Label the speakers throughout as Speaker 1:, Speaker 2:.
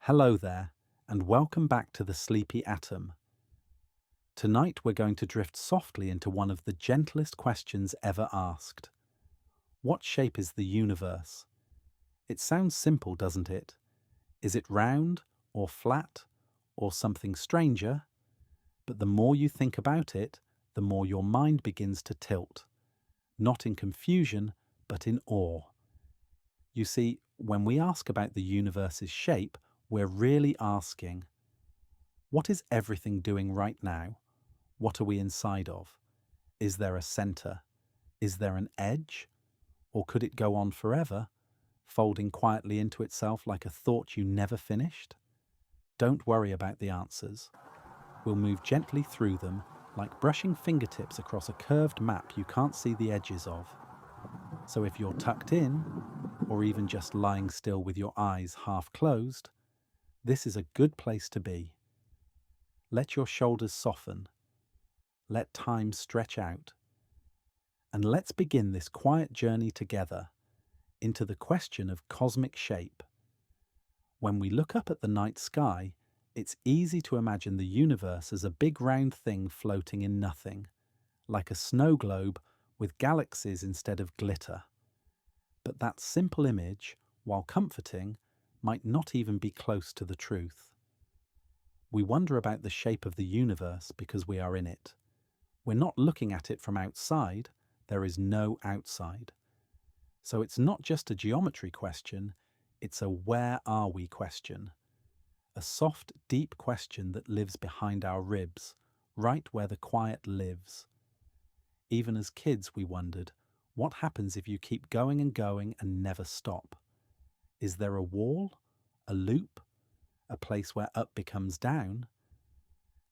Speaker 1: Hello there, and welcome back to the Sleepy Atom. Tonight we're going to drift softly into one of the gentlest questions ever asked. What shape is the universe? It sounds simple, doesn't it? Is it round, or flat, or something stranger? But the more you think about it, the more your mind begins to tilt. Not in confusion, but in awe. You see, when we ask about the universe's shape, we're really asking, what is everything doing right now? What are we inside of? Is there a center? Is there an edge? Or could it go on forever, folding quietly into itself like a thought you never finished? Don't worry about the answers. We'll move gently through them, like brushing fingertips across a curved map you can't see the edges of. So if you're tucked in, or even just lying still with your eyes half closed, this is a good place to be. Let your shoulders soften. Let time stretch out. And let's begin this quiet journey together into the question of cosmic shape. When we look up at the night sky, it's easy to imagine the universe as a big round thing floating in nothing, like a snow globe with galaxies instead of glitter. But that simple image, while comforting, might not even be close to the truth. We wonder about the shape of the universe because we are in it. We're not looking at it from outside. There is no outside. So it's not just a geometry question, it's a where are we question. A soft, deep question that lives behind our ribs, right where the quiet lives. Even as kids we wondered, what happens if you keep going and never stop? Is there a wall, a loop, a place where up becomes down?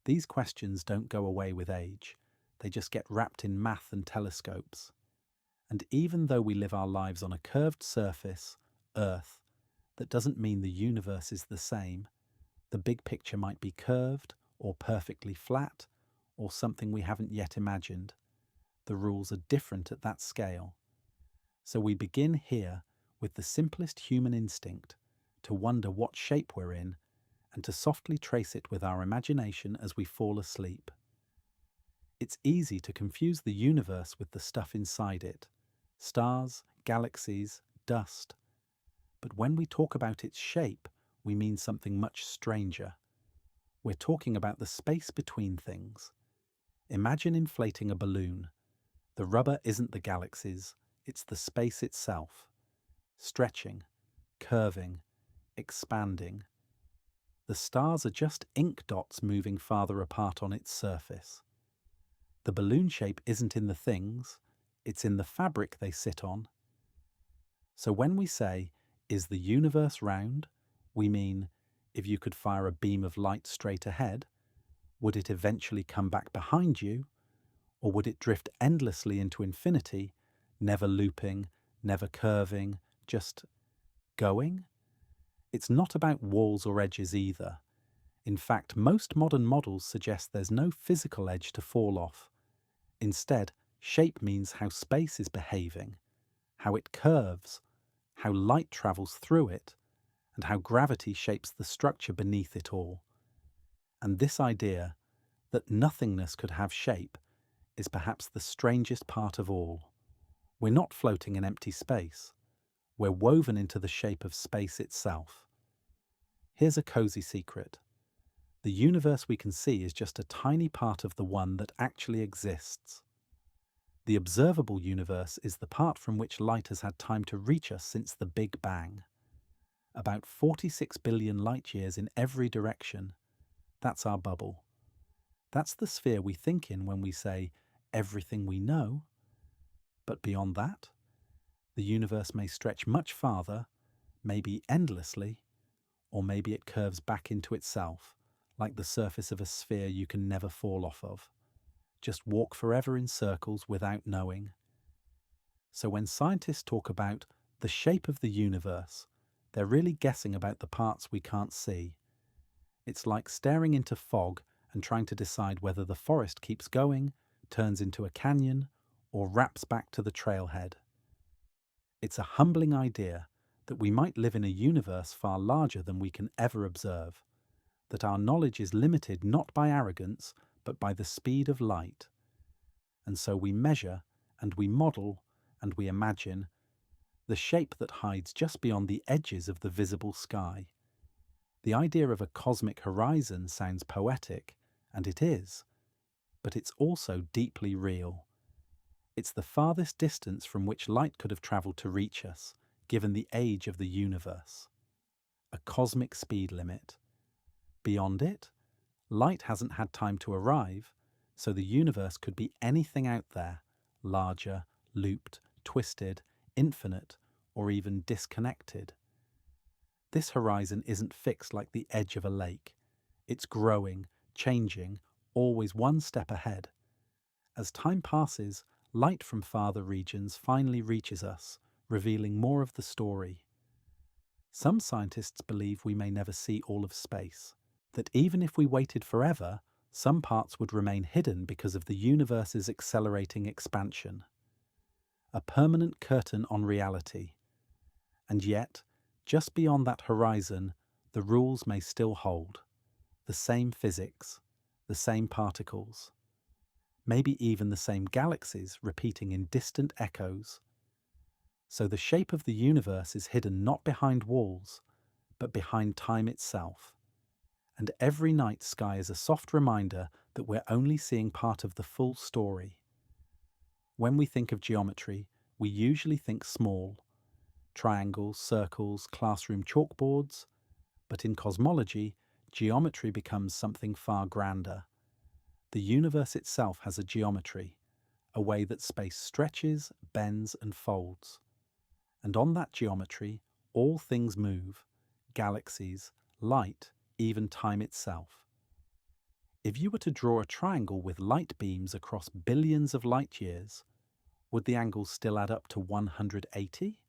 Speaker 1: These questions don't go away with age. They just get wrapped in math and telescopes. And even though we live our lives on a curved surface, Earth, that doesn't mean the universe is the same. The big picture might be curved, or perfectly flat, or something we haven't yet imagined. The rules are different at that scale. So we begin here with the simplest human instinct, to wonder what shape we're in, and to softly trace it with our imagination as we fall asleep. It's easy to confuse the universe with the stuff inside it. Stars, galaxies, dust. But when we talk about its shape, we mean something much stranger. We're talking about the space between things. Imagine inflating a balloon. The rubber isn't the galaxies, it's the space itself. Stretching, curving, expanding. The stars are just ink dots moving farther apart on its surface. The balloon shape isn't in the things, it's in the fabric they sit on. So when we say, is the universe round? We mean, if you could fire a beam of light straight ahead, would it eventually come back behind you? Or would it drift endlessly into infinity, never looping, never curving, just going? It's not about walls or edges either. In fact, most modern models suggest there's no physical edge to fall off. Instead, shape means how space is behaving, how it curves, how light travels through it, and how gravity shapes the structure beneath it all. And this idea that nothingness could have shape is perhaps the strangest part of all. We're not floating in empty space. We're woven into the shape of space itself. Here's a cozy secret. The universe we can see is just a tiny part of the one that actually exists. The observable universe is the part from which light has had time to reach us since the Big Bang. About 46 billion light years in every direction. That's our bubble. That's the sphere we think in when we say everything we know. But beyond that, the universe may stretch much farther, maybe endlessly, or maybe it curves back into itself, like the surface of a sphere you can never fall off of. Just walk forever in circles without knowing. So when scientists talk about the shape of the universe, they're really guessing about the parts we can't see. It's like staring into fog and trying to decide whether the forest keeps going, turns into a canyon, or wraps back to the trailhead. It's a humbling idea that we might live in a universe far larger than we can ever observe, that our knowledge is limited not by arrogance, but by the speed of light. And so we measure, and we model, and we imagine the shape that hides just beyond the edges of the visible sky. The idea of a cosmic horizon sounds poetic, and it is, but it's also deeply real. It's the farthest distance from which light could have travelled to reach us, given the age of the universe. A cosmic speed limit. Beyond it, light hasn't had time to arrive, so the universe could be anything out there, larger, looped, twisted, infinite, or even disconnected. This horizon isn't fixed like the edge of a lake. It's growing, changing, always one step ahead. As time passes, light from farther regions finally reaches us, revealing more of the story. Some scientists believe we may never see all of space, that even if we waited forever, some parts would remain hidden because of the universe's accelerating expansion. A permanent curtain on reality. And yet, just beyond that horizon, the rules may still hold. The same physics, the same particles, maybe even the same galaxies repeating in distant echoes. So the shape of the universe is hidden not behind walls, but behind time itself. And every night sky is a soft reminder that we're only seeing part of the full story. When we think of geometry, we usually think small, triangles, circles, classroom chalkboards, but in cosmology, geometry becomes something far grander. The universe itself has a geometry, a way that space stretches, bends, and folds. And on that geometry, all things move, galaxies, light, even time itself. If you were to draw a triangle with light beams across billions of light years, would the angles still add up to 180?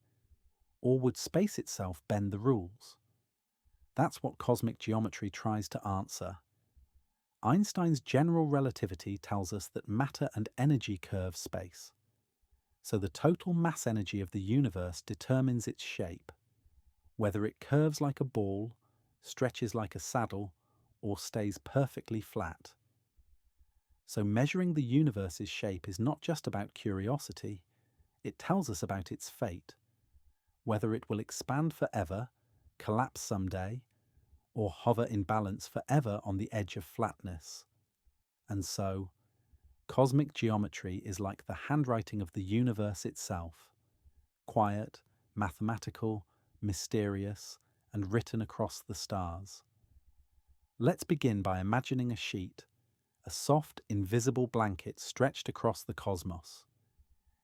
Speaker 1: Or would space itself bend the rules? That's what cosmic geometry tries to answer. Einstein's general relativity tells us that matter and energy curve space. So the total mass energy of the universe determines its shape, whether it curves like a ball, stretches like a saddle, or stays perfectly flat. So measuring the universe's shape is not just about curiosity, it tells us about its fate, whether it will expand forever, collapse someday, or hover in balance forever on the edge of flatness. And so, cosmic geometry is like the handwriting of the universe itself, quiet, mathematical, mysterious, and written across the stars. Let's begin by imagining a sheet, a soft, invisible blanket stretched across the cosmos.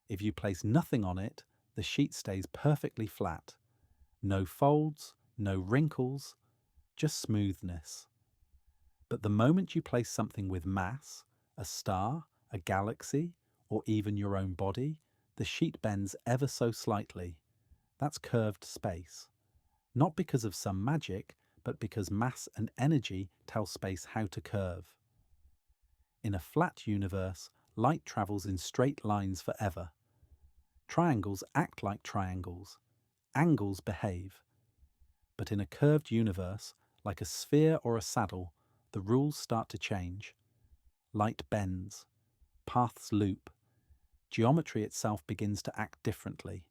Speaker 1: If you place nothing on it, the sheet stays perfectly flat. No folds, no wrinkles, just smoothness. But the moment you place something with mass, a star, a galaxy, or even your own body, the sheet bends ever so slightly. That's curved space. Not because of some magic, but because mass and energy tell space how to curve. In a flat universe, light travels in straight lines forever. Triangles act like triangles. Angles behave. But in a curved universe, like a sphere or a saddle, the rules start to change. Light bends. Paths loop. Geometry itself begins to act differently.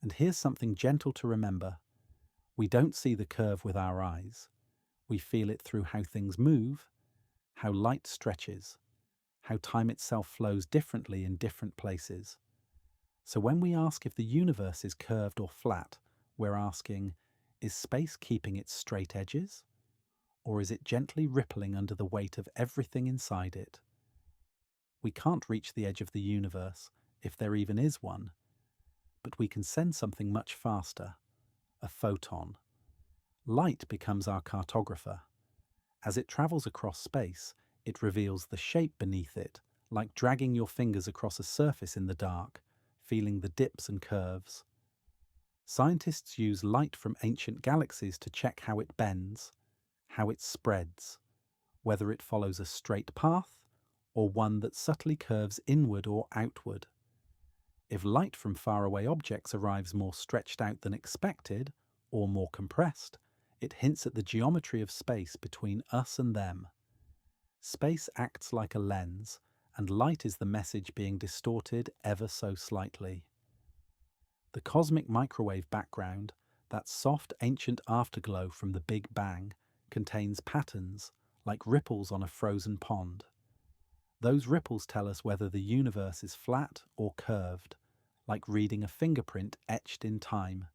Speaker 1: And here's something gentle to remember. We don't see the curve with our eyes. We feel it through how things move, how light stretches, how time itself flows differently in different places. So when we ask if the universe is curved or flat, we're asking, is space keeping its straight edges? Or is it gently rippling under the weight of everything inside it? We can't reach the edge of the universe, if there even is one, but we can send something much faster, a photon. Light becomes our cartographer. As it travels across space, it reveals the shape beneath it, like dragging your fingers across a surface in the dark, feeling the dips and curves. Scientists use light from ancient galaxies to check how it bends, how it spreads, whether it follows a straight path or one that subtly curves inward or outward. If light from faraway objects arrives more stretched out than expected, or more compressed, it hints at the geometry of space between us and them. Space acts like a lens, and light is the message being distorted ever so slightly. The cosmic microwave background, that soft ancient afterglow from the Big Bang, contains patterns like ripples on a frozen pond. Those ripples tell us whether the universe is flat or curved, like reading a fingerprint etched in time.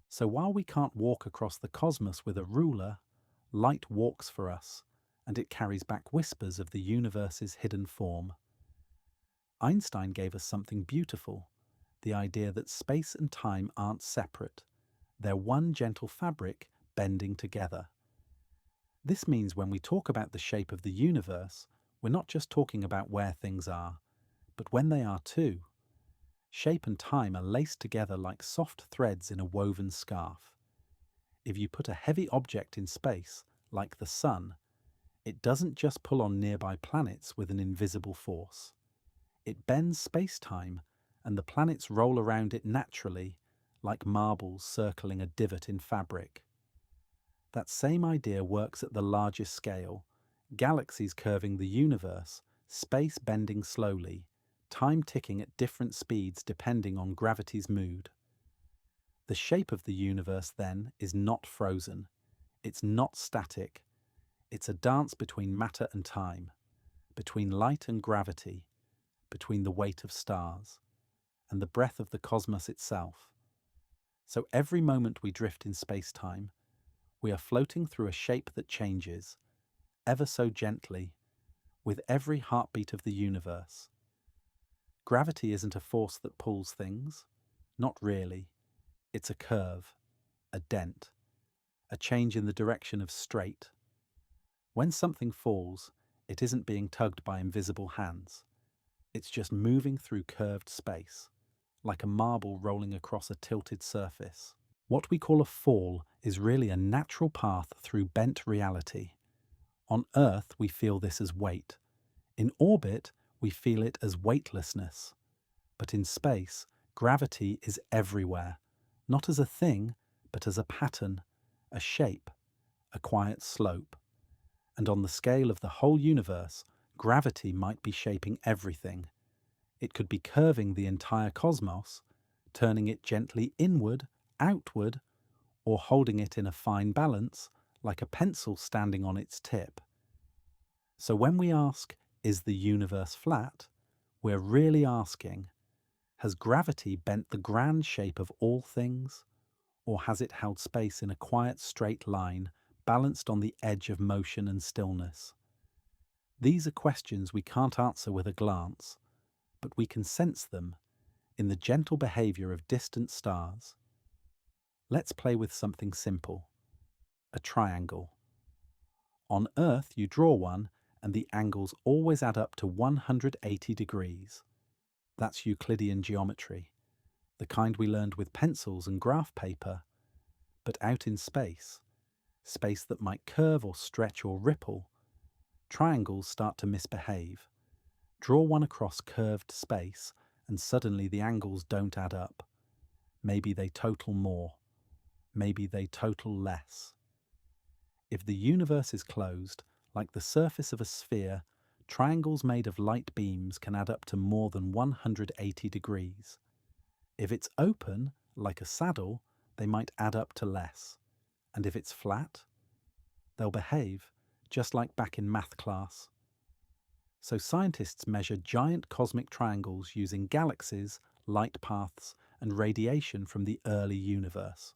Speaker 1: So while we can't walk across the cosmos with a ruler, light walks for us, and it carries back whispers of the universe's hidden form. Einstein gave us something beautiful, the idea that space and time aren't separate. They're one gentle fabric bending together. This means when we talk about the shape of the universe, we're not just talking about where things are, but when they are too. Shape and time are laced together like soft threads in a woven scarf. If you put a heavy object in space, like the sun, it doesn't just pull on nearby planets with an invisible force. It bends space-time, and the planets roll around it naturally, like marbles circling a divot in fabric. That same idea works at the largest scale, galaxies curving the universe, space bending slowly, time ticking at different speeds depending on gravity's mood. The shape of the universe, then, is not frozen. It's not static. It's a dance between matter and time, between light and gravity, between the weight of stars, and the breath of the cosmos itself. So every moment we drift in space-time, we are floating through a shape that changes, ever so gently, with every heartbeat of the universe. Gravity isn't a force that pulls things. Not really. It's a curve, a dent, a change in the direction of straight. When something falls, it isn't being tugged by invisible hands. It's just moving through curved space, like a marble rolling across a tilted surface. What we call a fall is really a natural path through bent reality. On Earth, we feel this as weight. In orbit, we feel it as weightlessness. But in space, gravity is everywhere, not as a thing, but as a pattern, a shape, a quiet slope. And on the scale of the whole universe, gravity might be shaping everything. It could be curving the entire cosmos, turning it gently inward, outward, or holding it in a fine balance, like a pencil standing on its tip. So when we ask, is the universe flat? We're really asking, has gravity bent the grand shape of all things? Or has it held space in a quiet straight line, balanced on the edge of motion and stillness? These are questions we can't answer with a glance, but we can sense them in the gentle behavior of distant stars. Let's play with something simple, a triangle. On Earth, you draw one, and the angles always add up to 180 degrees. That's Euclidean geometry, the kind we learned with pencils and graph paper. But out in space, space that might curve or stretch or ripple, triangles start to misbehave. Draw one across curved space, and suddenly the angles don't add up. Maybe they total more. Maybe they total less. If the universe is closed, like the surface of a sphere, triangles made of light beams can add up to more than 180 degrees. If it's open, like a saddle, they might add up to less. And if it's flat, they'll behave just like back in math class. So scientists measure giant cosmic triangles using galaxies, light paths, and radiation from the early universe.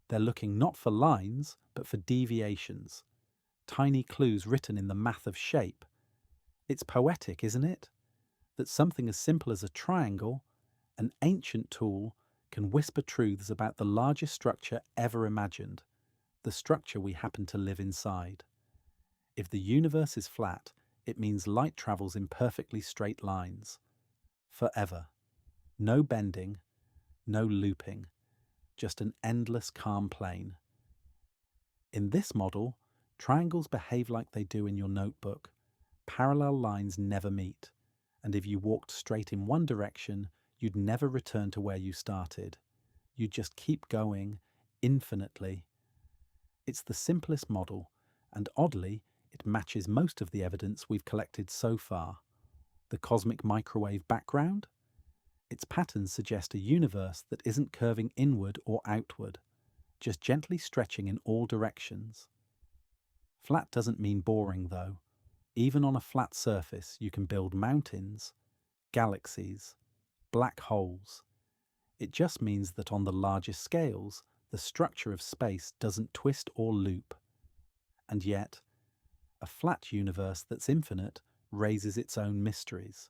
Speaker 1: They're looking not for lines, but for deviations, tiny clues written in the math of shape. It's poetic, isn't it? That something as simple as a triangle, an ancient tool, can whisper truths about the largest structure ever imagined, the structure we happen to live inside. If the universe is flat, it means light travels in perfectly straight lines. Forever. No bending, no looping, just an endless calm plane. In this model, triangles behave like they do in your notebook. Parallel lines never meet, and if you walked straight in one direction, you'd never return to where you started. You'd just keep going infinitely. It's the simplest model, and oddly, it matches most of the evidence we've collected so far. The cosmic microwave background? Its patterns suggest a universe that isn't curving inward or outward, just gently stretching in all directions. Flat doesn't mean boring, though. Even on a flat surface, you can build mountains, galaxies, black holes. It just means that on the largest scales, the structure of space doesn't twist or loop. And yet, a flat universe that's infinite raises its own mysteries.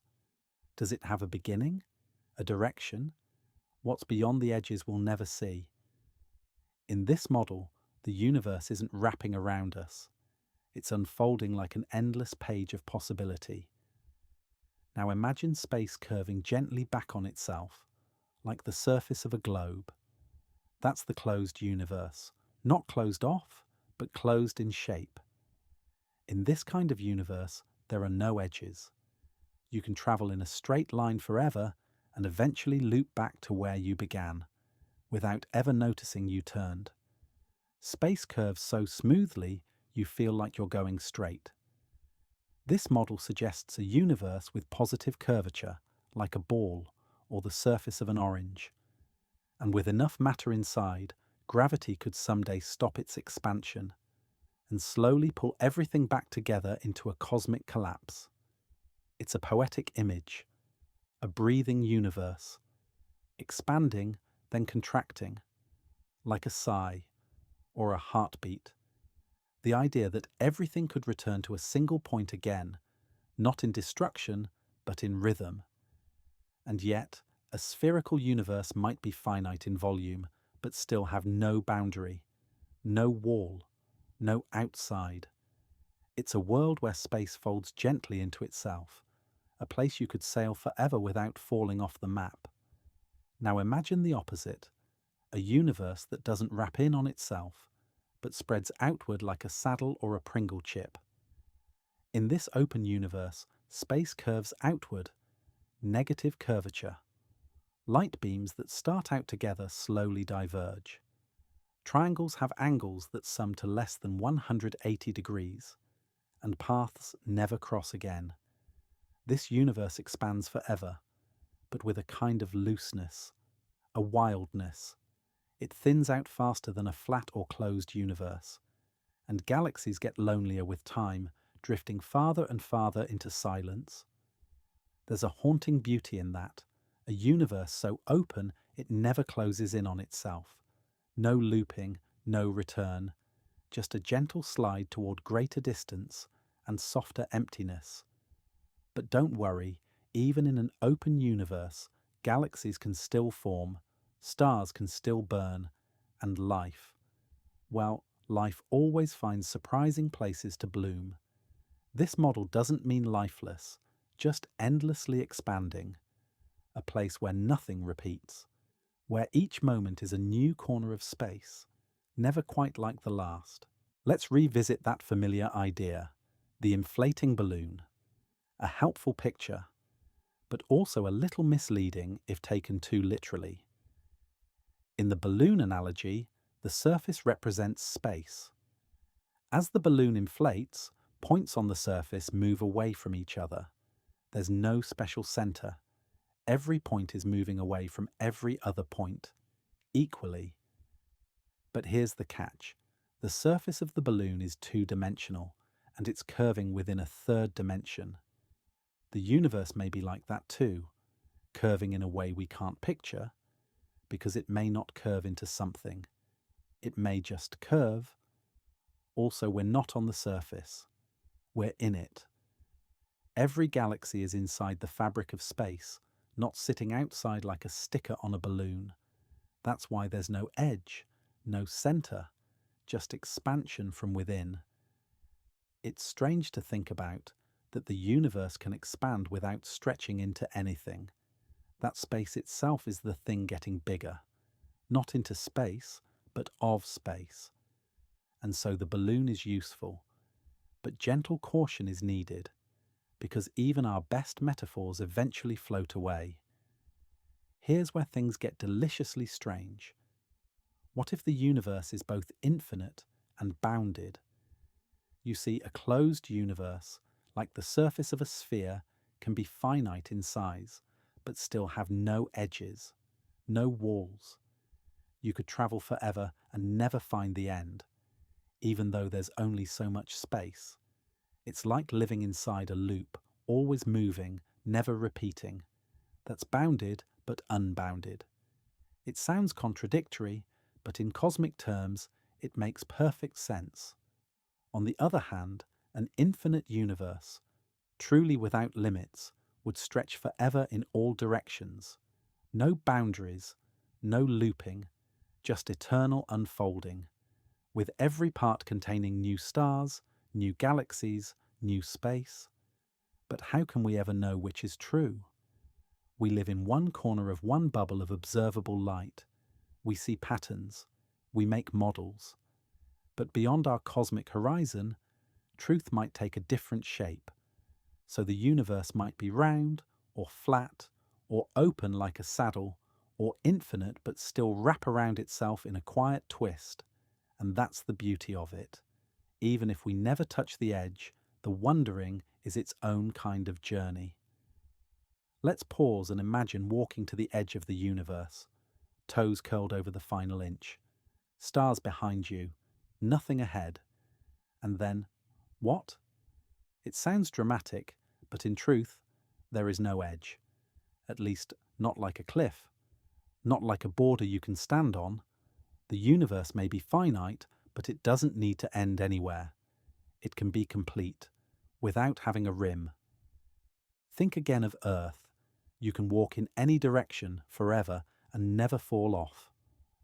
Speaker 1: Does it have a beginning? A direction? What's beyond the edges we'll never see. In this model, the universe isn't wrapping around us. It's unfolding like an endless page of possibility. Now imagine space curving gently back on itself, like the surface of a globe. That's the closed universe. Not closed off, but closed in shape. In this kind of universe, there are no edges. You can travel in a straight line forever and eventually loop back to where you began, without ever noticing you turned. Space curves so smoothly, you feel like you're going straight. This model suggests a universe with positive curvature, like a ball or the surface of an orange. And with enough matter inside, gravity could someday stop its expansion and slowly pull everything back together into a cosmic collapse. It's a poetic image, a breathing universe, expanding, then contracting, like a sigh or a heartbeat. The idea that everything could return to a single point again, not in destruction, but in rhythm. And yet, a spherical universe might be finite in volume, but still have no boundary, no wall, no outside. It's a world where space folds gently into itself, a place you could sail forever without falling off the map. Now imagine the opposite, a universe that doesn't wrap in on itself, but spreads outward like a saddle or a Pringle chip. In this open universe, space curves outward, negative curvature. Light beams that start out together slowly diverge. Triangles have angles that sum to less than 180 degrees, and paths never cross again. This universe expands forever, but with a kind of looseness, a wildness. It thins out faster than a flat or closed universe, and galaxies get lonelier with time, drifting farther and farther into silence. There's a haunting beauty in that, a universe so open it never closes in on itself. No looping, no return, just a gentle slide toward greater distance and softer emptiness. But don't worry, even in an open universe, galaxies can still form, stars can still burn, and life, well, life always finds surprising places to bloom. This model doesn't mean lifeless, just endlessly expanding, a place where nothing repeats, where each moment is a new corner of space, never quite like the last. Let's revisit that familiar idea, the inflating balloon. A helpful picture, but also a little misleading if taken too literally. In the balloon analogy, the surface represents space. As the balloon inflates, points on the surface move away from each other. There's no special center. Every point is moving away from every other point, equally. But here's the catch. The surface of the balloon is two-dimensional, and it's curving within a third dimension. The universe may be like that too, curving in a way we can't picture, because it may not curve into something. It may just curve. Also, we're not on the surface. We're in it. Every galaxy is inside the fabric of space, not sitting outside like a sticker on a balloon. That's why there's no edge, no center, just expansion from within. It's strange to think about that the universe can expand without stretching into anything. That space itself is the thing getting bigger, not into space, but of space. And so the balloon is useful, but gentle caution is needed, because even our best metaphors eventually float away. Here's where things get deliciously strange. What if the universe is both infinite and bounded? You see, a closed universe, like the surface of a sphere, can be finite in size, but still have no edges, no walls. You could travel forever and never find the end, even though there's only so much space. It's like living inside a loop, always moving, never repeating. That's bounded but unbounded. It sounds contradictory, but in cosmic terms, it makes perfect sense. On the other hand, an infinite universe, truly without limits, would stretch forever in all directions. No boundaries, no looping, just eternal unfolding, with every part containing new stars, new galaxies, new space. But how can we ever know which is true? We live in one corner of one bubble of observable light. We see patterns, we make models. But beyond our cosmic horizon, truth might take a different shape. So the universe might be round, or flat, or open like a saddle, or infinite but still wrap around itself in a quiet twist. And that's the beauty of it. Even if we never touch the edge, the wondering is its own kind of journey. Let's pause and imagine walking to the edge of the universe, toes curled over the final inch, stars behind you, nothing ahead. And then, what? It sounds dramatic, but in truth, there is no edge. At least, not like a cliff, not like a border you can stand on. The universe may be finite, but it doesn't need to end anywhere. It can be complete, without having a rim. Think again of Earth. You can walk in any direction forever and never fall off.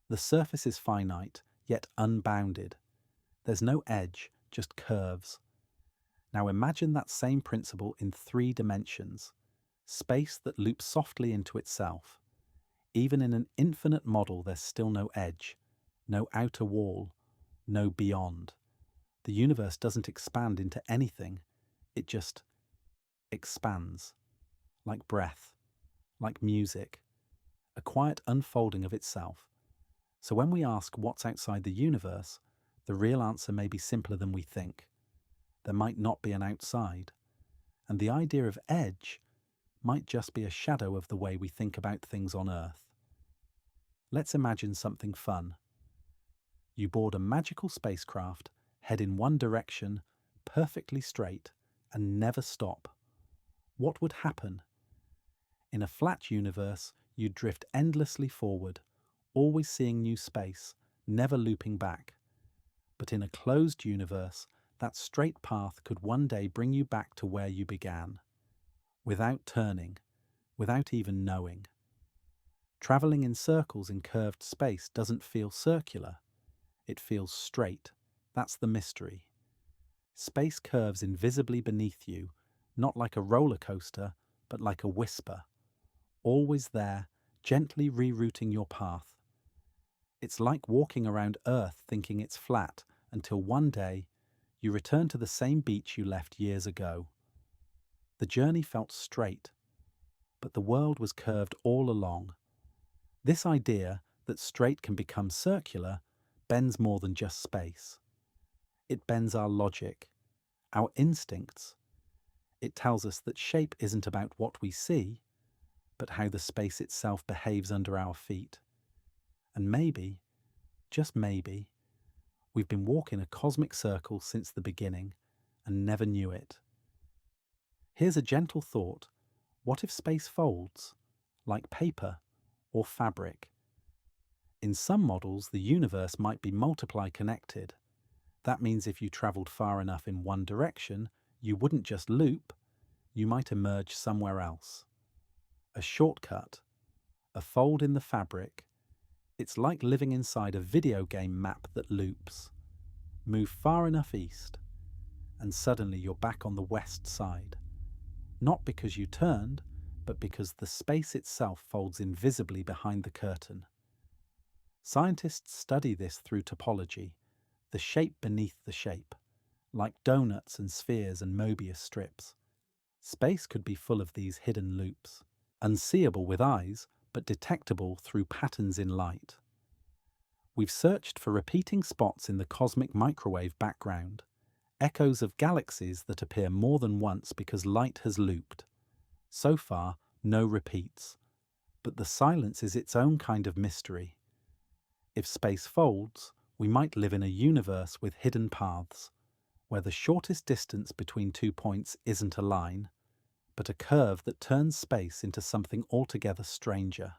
Speaker 1: The surface is finite, yet unbounded. There's no edge, just curves. Now imagine that same principle in 3 dimensions. Space that loops softly into itself. Even in an infinite model, there's still no edge, no outer wall, no beyond. The universe doesn't expand into anything. It just expands, like breath, like music, a quiet unfolding of itself. So when we ask what's outside the universe, the real answer may be simpler than we think. There might not be an outside, and the idea of edge might just be a shadow of the way we think about things on Earth. Let's imagine something fun. You board a magical spacecraft, head in one direction, perfectly straight, and never stop. What would happen? In a flat universe, you'd drift endlessly forward, always seeing new space, never looping back. But in a closed universe, that straight path could one day bring you back to where you began, without turning, without even knowing. Traveling in circles in curved space doesn't feel circular. It feels straight. That's the mystery. Space curves invisibly beneath you, not like a roller coaster, but like a whisper. Always there, gently rerouting your path. It's like walking around Earth thinking it's flat until one day you return to the same beach you left years ago. The journey felt straight, but the world was curved all along. This idea that straight can become circular bends more than just space. It bends our logic, our instincts. It tells us that shape isn't about what we see, but how the space itself behaves under our feet. And maybe, just maybe, we've been walking a cosmic circle since the beginning and never knew it. Here's a gentle thought. What if space folds, like paper or fabric? In some models, the universe might be multiply connected. That means if you travelled far enough in one direction, you wouldn't just loop, you might emerge somewhere else. A shortcut, a fold in the fabric. It's like living inside a video game map that loops. Move far enough east, and suddenly you're back on the west side. Not because you turned, but because the space itself folds invisibly behind the curtain. Scientists study this through topology, the shape beneath the shape, like donuts and spheres and Mobius strips. Space could be full of these hidden loops, unseeable with eyes, but detectable through patterns in light. We've searched for repeating spots in the cosmic microwave background, echoes of galaxies that appear more than once because light has looped. So far, no repeats, but the silence is its own kind of mystery. If space folds, we might live in a universe with hidden paths, where the shortest distance between 2 points isn't a line, but a curve that turns space into something altogether stranger.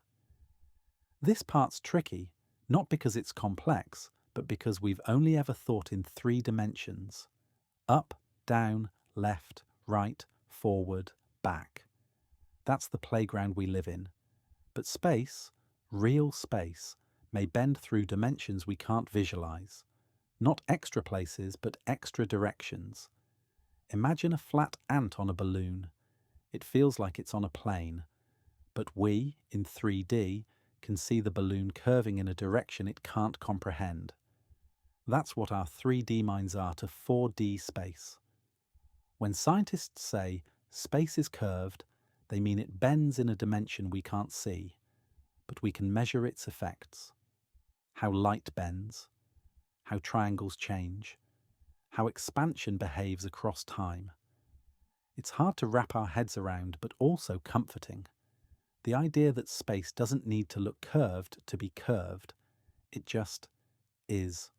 Speaker 1: This part's tricky, not because it's complex, but because we've only ever thought in 3 dimensions: up, down, left, right, forward, back. That's the playground we live in. But space, real space, may bend through dimensions we can't visualize. Not extra places, but extra directions. Imagine a flat ant on a balloon. It feels like it's on a plane. But we, in 3D, can see the balloon curving in a direction it can't comprehend. That's what our 3D minds are to 4D space. When scientists say space is curved, they mean it bends in a dimension we can't see, but we can measure its effects. How light bends, how triangles change, how expansion behaves across time. It's hard to wrap our heads around, but also comforting. The idea that space doesn't need to look curved to be curved, it just is,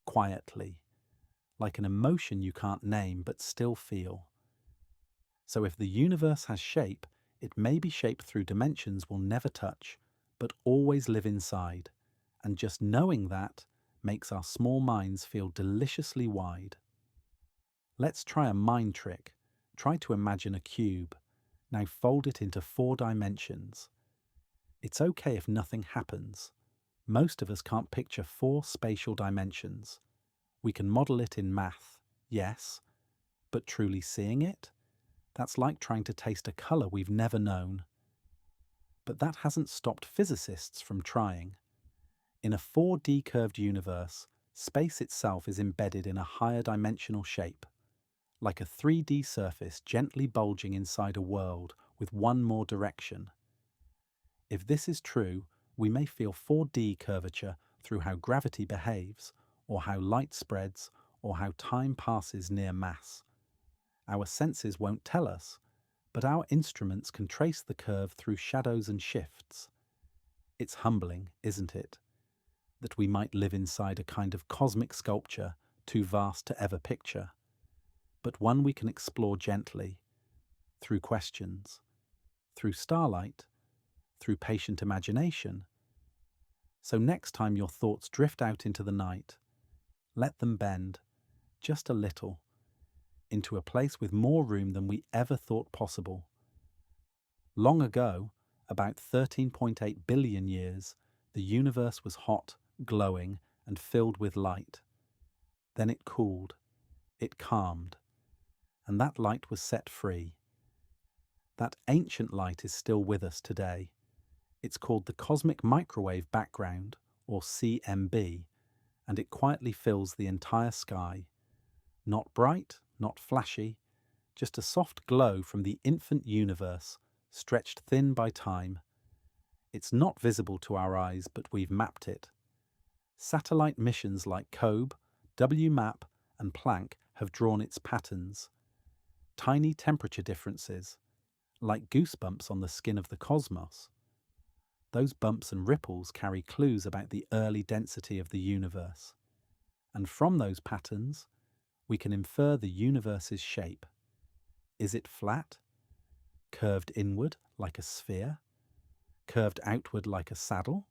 Speaker 1: quietly, like an emotion you can't name but still feel. So if the universe has shape, it may be shaped through dimensions we'll never touch, but always live inside, and just knowing that makes our small minds feel deliciously wide. Let's try a mind trick. Try to imagine a cube. Now fold it into 4 dimensions. It's okay if nothing happens. Most of us can't picture 4 spatial dimensions. We can model it in math, yes, but truly seeing it? That's like trying to taste a colour we've never known. But that hasn't stopped physicists from trying. In a 4D curved universe, space itself is embedded in a higher dimensional shape, like a 3D surface gently bulging inside a world with one more direction. If this is true, we may feel 4D curvature through how gravity behaves, or how light spreads, or how time passes near mass. Our senses won't tell us, but our instruments can trace the curve through shadows and shifts. It's humbling, isn't it? That we might live inside a kind of cosmic sculpture too vast to ever picture, but one we can explore gently, through questions, through starlight, through patient imagination. So next time your thoughts drift out into the night, let them bend, just a little, into a place with more room than we ever thought possible. Long ago, about 13.8 billion years, the universe was hot, glowing, and filled with light. Then it cooled, it calmed, and that light was set free. That ancient light is still with us today. It's called the cosmic microwave background, or CMB, and it quietly fills the entire sky. Not bright, not flashy, just a soft glow from the infant universe, stretched thin by time. It's not visible to our eyes, but we've mapped it. Satellite missions like COBE, WMAP, and Planck have drawn its patterns. Tiny temperature differences, like goosebumps on the skin of the cosmos. Those bumps and ripples carry clues about the early density of the universe. And from those patterns, we can infer the universe's shape. Is it flat? Curved inward like a sphere? Curved outward like a saddle?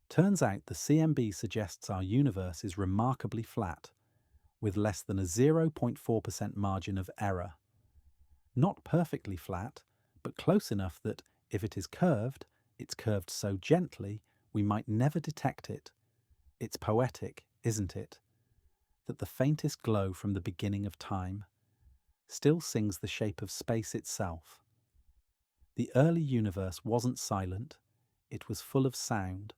Speaker 1: Turns out the CMB suggests our universe is remarkably flat, with less than a 0.4% margin of error. Not perfectly flat, but close enough that if it is curved, it's curved so gently we might never detect it. It's poetic, isn't it? That the faintest glow from the beginning of time still sings the shape of space itself. The early universe wasn't silent, it was full of sound,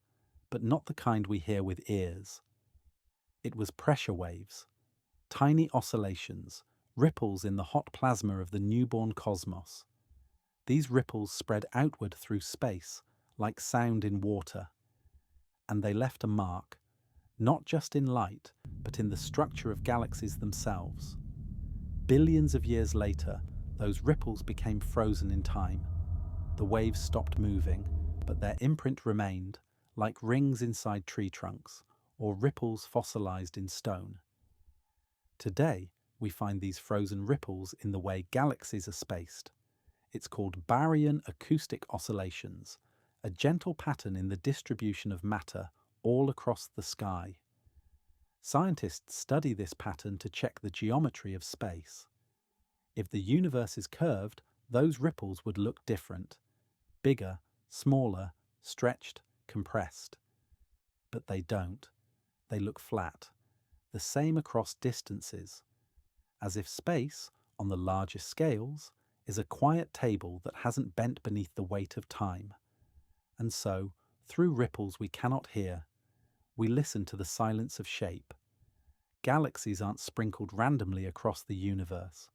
Speaker 1: but not the kind we hear with ears. It was pressure waves, tiny oscillations, ripples in the hot plasma of the newborn cosmos. These ripples spread outward through space, like sound in water. And they left a mark, not just in light, but in the structure of galaxies themselves. Billions of years later, those ripples became frozen in time. The waves stopped moving, but their imprint remained, like rings inside tree trunks, or ripples fossilized in stone. Today, we find these frozen ripples in the way galaxies are spaced. It's called baryon acoustic oscillations, a gentle pattern in the distribution of matter all across the sky. Scientists study this pattern to check the geometry of space. If the universe is curved, those ripples would look different: bigger, smaller, stretched, compressed. But they don't. They look flat, the same across distances, as if space, on the largest scales, is a quiet table that hasn't bent beneath the weight of time. And so, through ripples we cannot hear, we listen to the silence of shape. Galaxies aren't sprinkled randomly across the universe.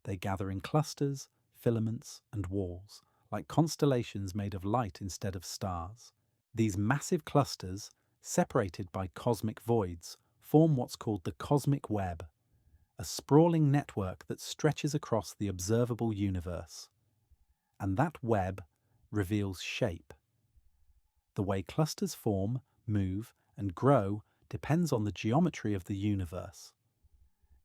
Speaker 1: They gather in clusters, filaments, and walls, like constellations made of light instead of stars. These massive clusters, separated by cosmic voids, form what's called the cosmic web, a sprawling network that stretches across the observable universe. And that web reveals shape. The way clusters form, move, and grow depends on the geometry of the universe.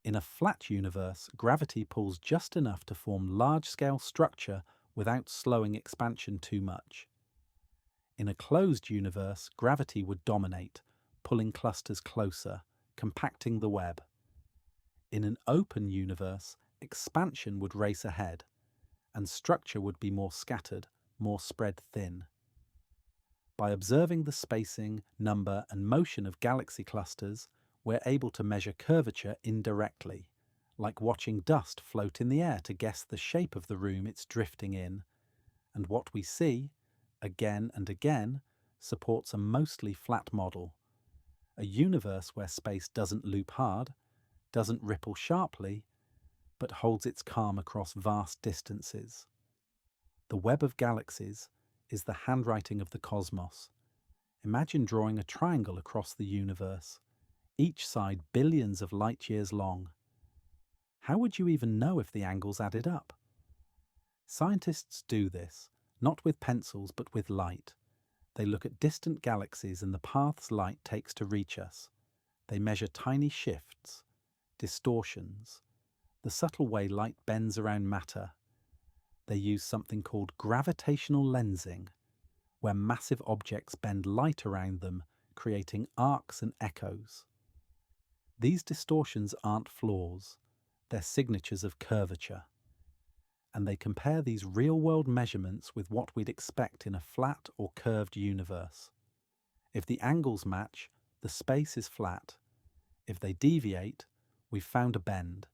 Speaker 1: In a flat universe, gravity pulls just enough to form large-scale structure without slowing expansion too much. In a closed universe, gravity would dominate, pulling clusters closer, compacting the web. In an open universe, expansion would race ahead, and structure would be more scattered, more spread thin. By observing the spacing, number, and motion of galaxy clusters, we're able to measure curvature indirectly, like watching dust float in the air to guess the shape of the room it's drifting in. And what we see, again and again, supports a mostly flat model. A universe where space doesn't loop hard, doesn't ripple sharply, but holds its calm across vast distances. The web of galaxies is the handwriting of the cosmos. Imagine drawing a triangle across the universe, each side billions of light years long. How would you even know if the angles added up? Scientists do this, not with pencils but with light. They look at distant galaxies and the paths light takes to reach us. They measure tiny shifts, distortions, the subtle way light bends around matter. They use something called gravitational lensing, where massive objects bend light around them, creating arcs and echoes. These distortions aren't flaws, they're signatures of curvature. And they compare these real-world measurements with what we'd expect in a flat or curved universe. If the angles match, the space is flat. If they deviate, we've found a bend.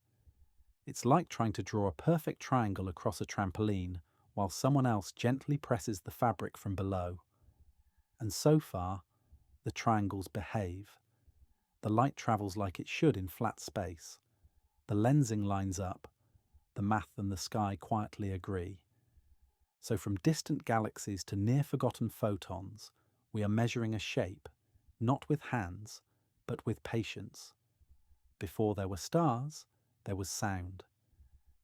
Speaker 1: It's like trying to draw a perfect triangle across a trampoline while someone else gently presses the fabric from below. And so far, the triangles behave. The light travels like it should in flat space. The lensing lines up. The math and the sky quietly agree. So from distant galaxies to near-forgotten photons, we are measuring a shape, not with hands, but with patience. Before there were stars, there was sound.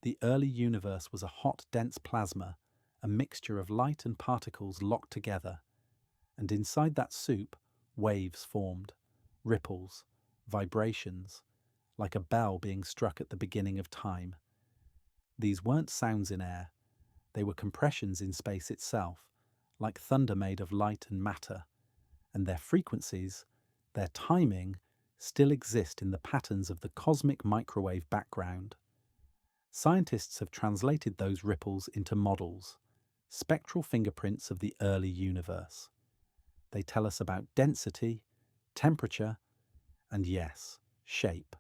Speaker 1: The early universe was a hot, dense plasma, a mixture of light and particles locked together. And inside that soup, waves formed, ripples, vibrations, like a bell being struck at the beginning of time. These weren't sounds in air. They were compressions in space itself, like thunder made of light and matter. And their frequencies, their timing, still exist in the patterns of the cosmic microwave background. Scientists have translated those ripples into models, spectral fingerprints of the early universe. They tell us about density, temperature, and yes, shape.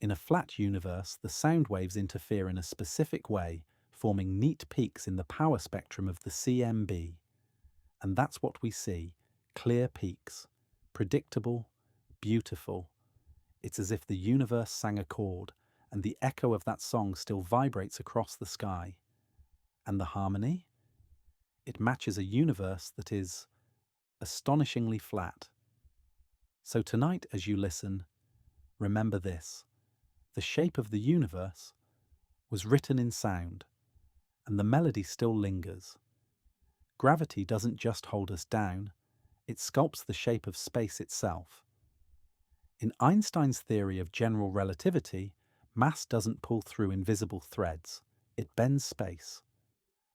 Speaker 1: In a flat universe, the sound waves interfere in a specific way, forming neat peaks in the power spectrum of the CMB. And that's what we see, clear peaks, predictable, beautiful. It's as if the universe sang a chord, and the echo of that song still vibrates across the sky. And the harmony? It matches a universe that is astonishingly flat. So tonight, as you listen, remember this: the shape of the universe was written in sound, and the melody still lingers. Gravity doesn't just hold us down, it sculpts the shape of space itself. In Einstein's theory of general relativity, mass doesn't pull through invisible threads, it bends space.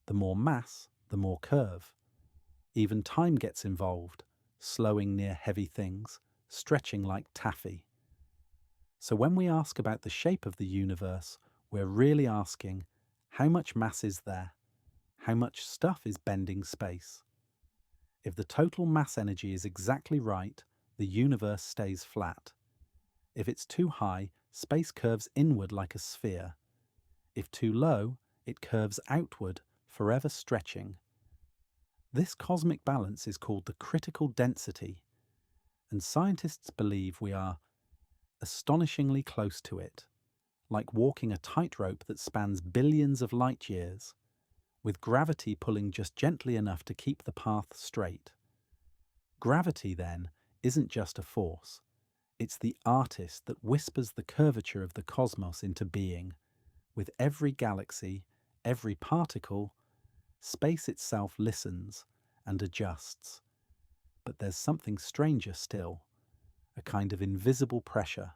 Speaker 1: The more mass, the more curve. Even time gets involved, slowing near heavy things, stretching like taffy. So when we ask about the shape of the universe, we're really asking, how much mass is there? How much stuff is bending space? If the total mass energy is exactly right, the universe stays flat. If it's too high, space curves inward like a sphere. If too low, it curves outward, forever stretching. This cosmic balance is called the critical density, and scientists believe we are astonishingly close to it, like walking a tightrope that spans billions of light years, with gravity pulling just gently enough to keep the path straight. Gravity, then, isn't just a force. It's the artist that whispers the curvature of the cosmos into being. With every galaxy, every particle, space itself listens and adjusts. But there's something stranger still, a kind of invisible pressure,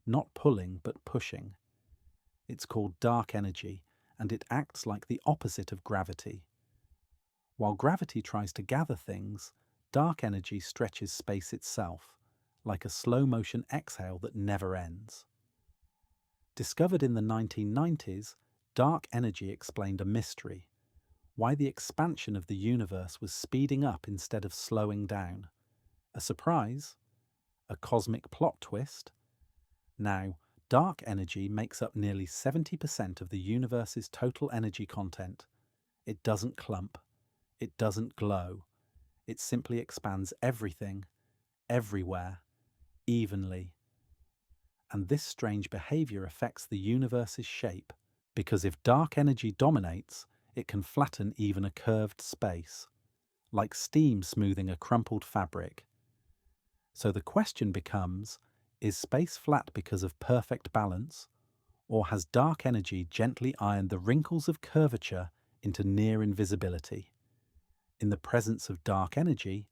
Speaker 1: not pulling but pushing. It's called dark energy, and it acts like the opposite of gravity. While gravity tries to gather things, dark energy stretches space itself, like a slow-motion exhale that never ends. Discovered in the 1990s, dark energy explained a mystery: why the expansion of the universe was speeding up instead of slowing down. A surprise? A cosmic plot twist? Now, dark energy makes up nearly 70% of the universe's total energy content. It doesn't clump. It doesn't glow. It simply expands everything, everywhere, evenly. And this strange behavior affects the universe's shape, because if dark energy dominates, it can flatten even a curved space, like steam smoothing a crumpled fabric. So the question becomes, is space flat because of perfect balance, or has dark energy gently ironed the wrinkles of curvature into near invisibility? In the presence of dark energy,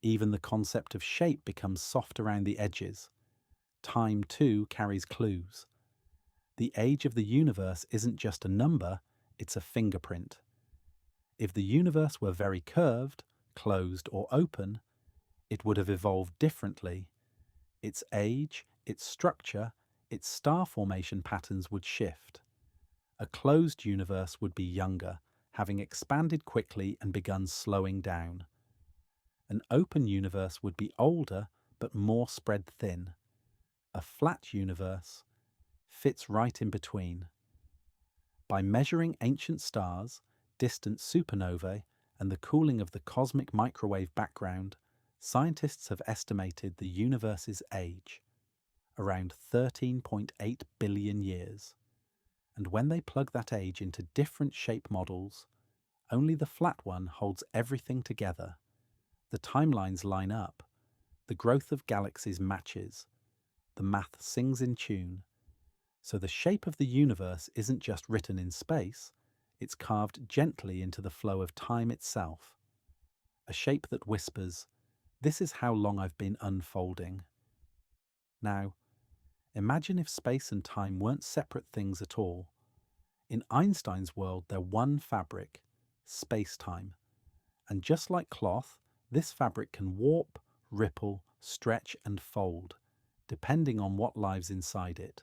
Speaker 1: even the concept of shape becomes soft around the edges. Time, too, carries clues. The age of the universe isn't just a number, it's a fingerprint. If the universe were very curved, closed, or open, it would have evolved differently. Its age, its structure, its star formation patterns would shift. A closed universe would be younger, having expanded quickly and begun slowing down. An open universe would be older, but more spread thin. A flat universe fits right in between. By measuring ancient stars, distant supernovae, and the cooling of the cosmic microwave background, scientists have estimated the universe's age, around 13.8 billion years. And when they plug that age into different shape models, only the flat one holds everything together. The timelines line up, the growth of galaxies matches, the math sings in tune. So the shape of the universe isn't just written in space, it's carved gently into the flow of time itself. A shape that whispers, "This is how long I've been unfolding." Now, imagine if space and time weren't separate things at all. In Einstein's world, they're one fabric, space-time. And just like cloth, this fabric can warp, ripple, stretch, and fold, depending on what lives inside it.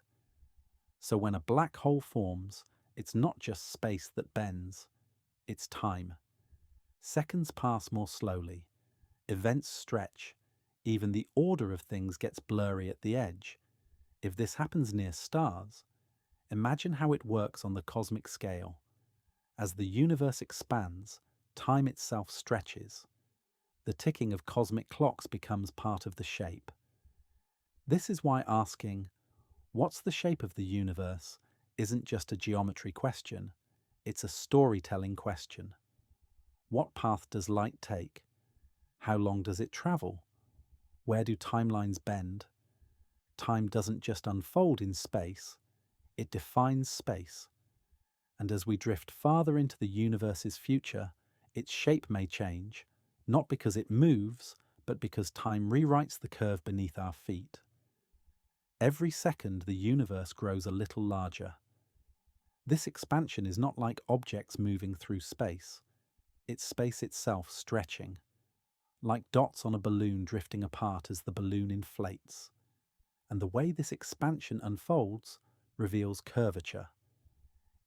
Speaker 1: So when a black hole forms, it's not just space that bends, it's time. Seconds pass more slowly, events stretch, even the order of things gets blurry at the edge. If this happens near stars, imagine how it works on the cosmic scale. As the universe expands, time itself stretches. The ticking of cosmic clocks becomes part of the shape. This is why asking, "What's the shape of the universe?" isn't just a geometry question, it's a storytelling question. What path does light take? How long does it travel? Where do timelines bend? Time doesn't just unfold in space, it defines space. And as we drift farther into the universe's future, its shape may change, not because it moves, but because time rewrites the curve beneath our feet. Every second, the universe grows a little larger. This expansion is not like objects moving through space. It's space itself stretching, like dots on a balloon drifting apart as the balloon inflates. And the way this expansion unfolds reveals curvature.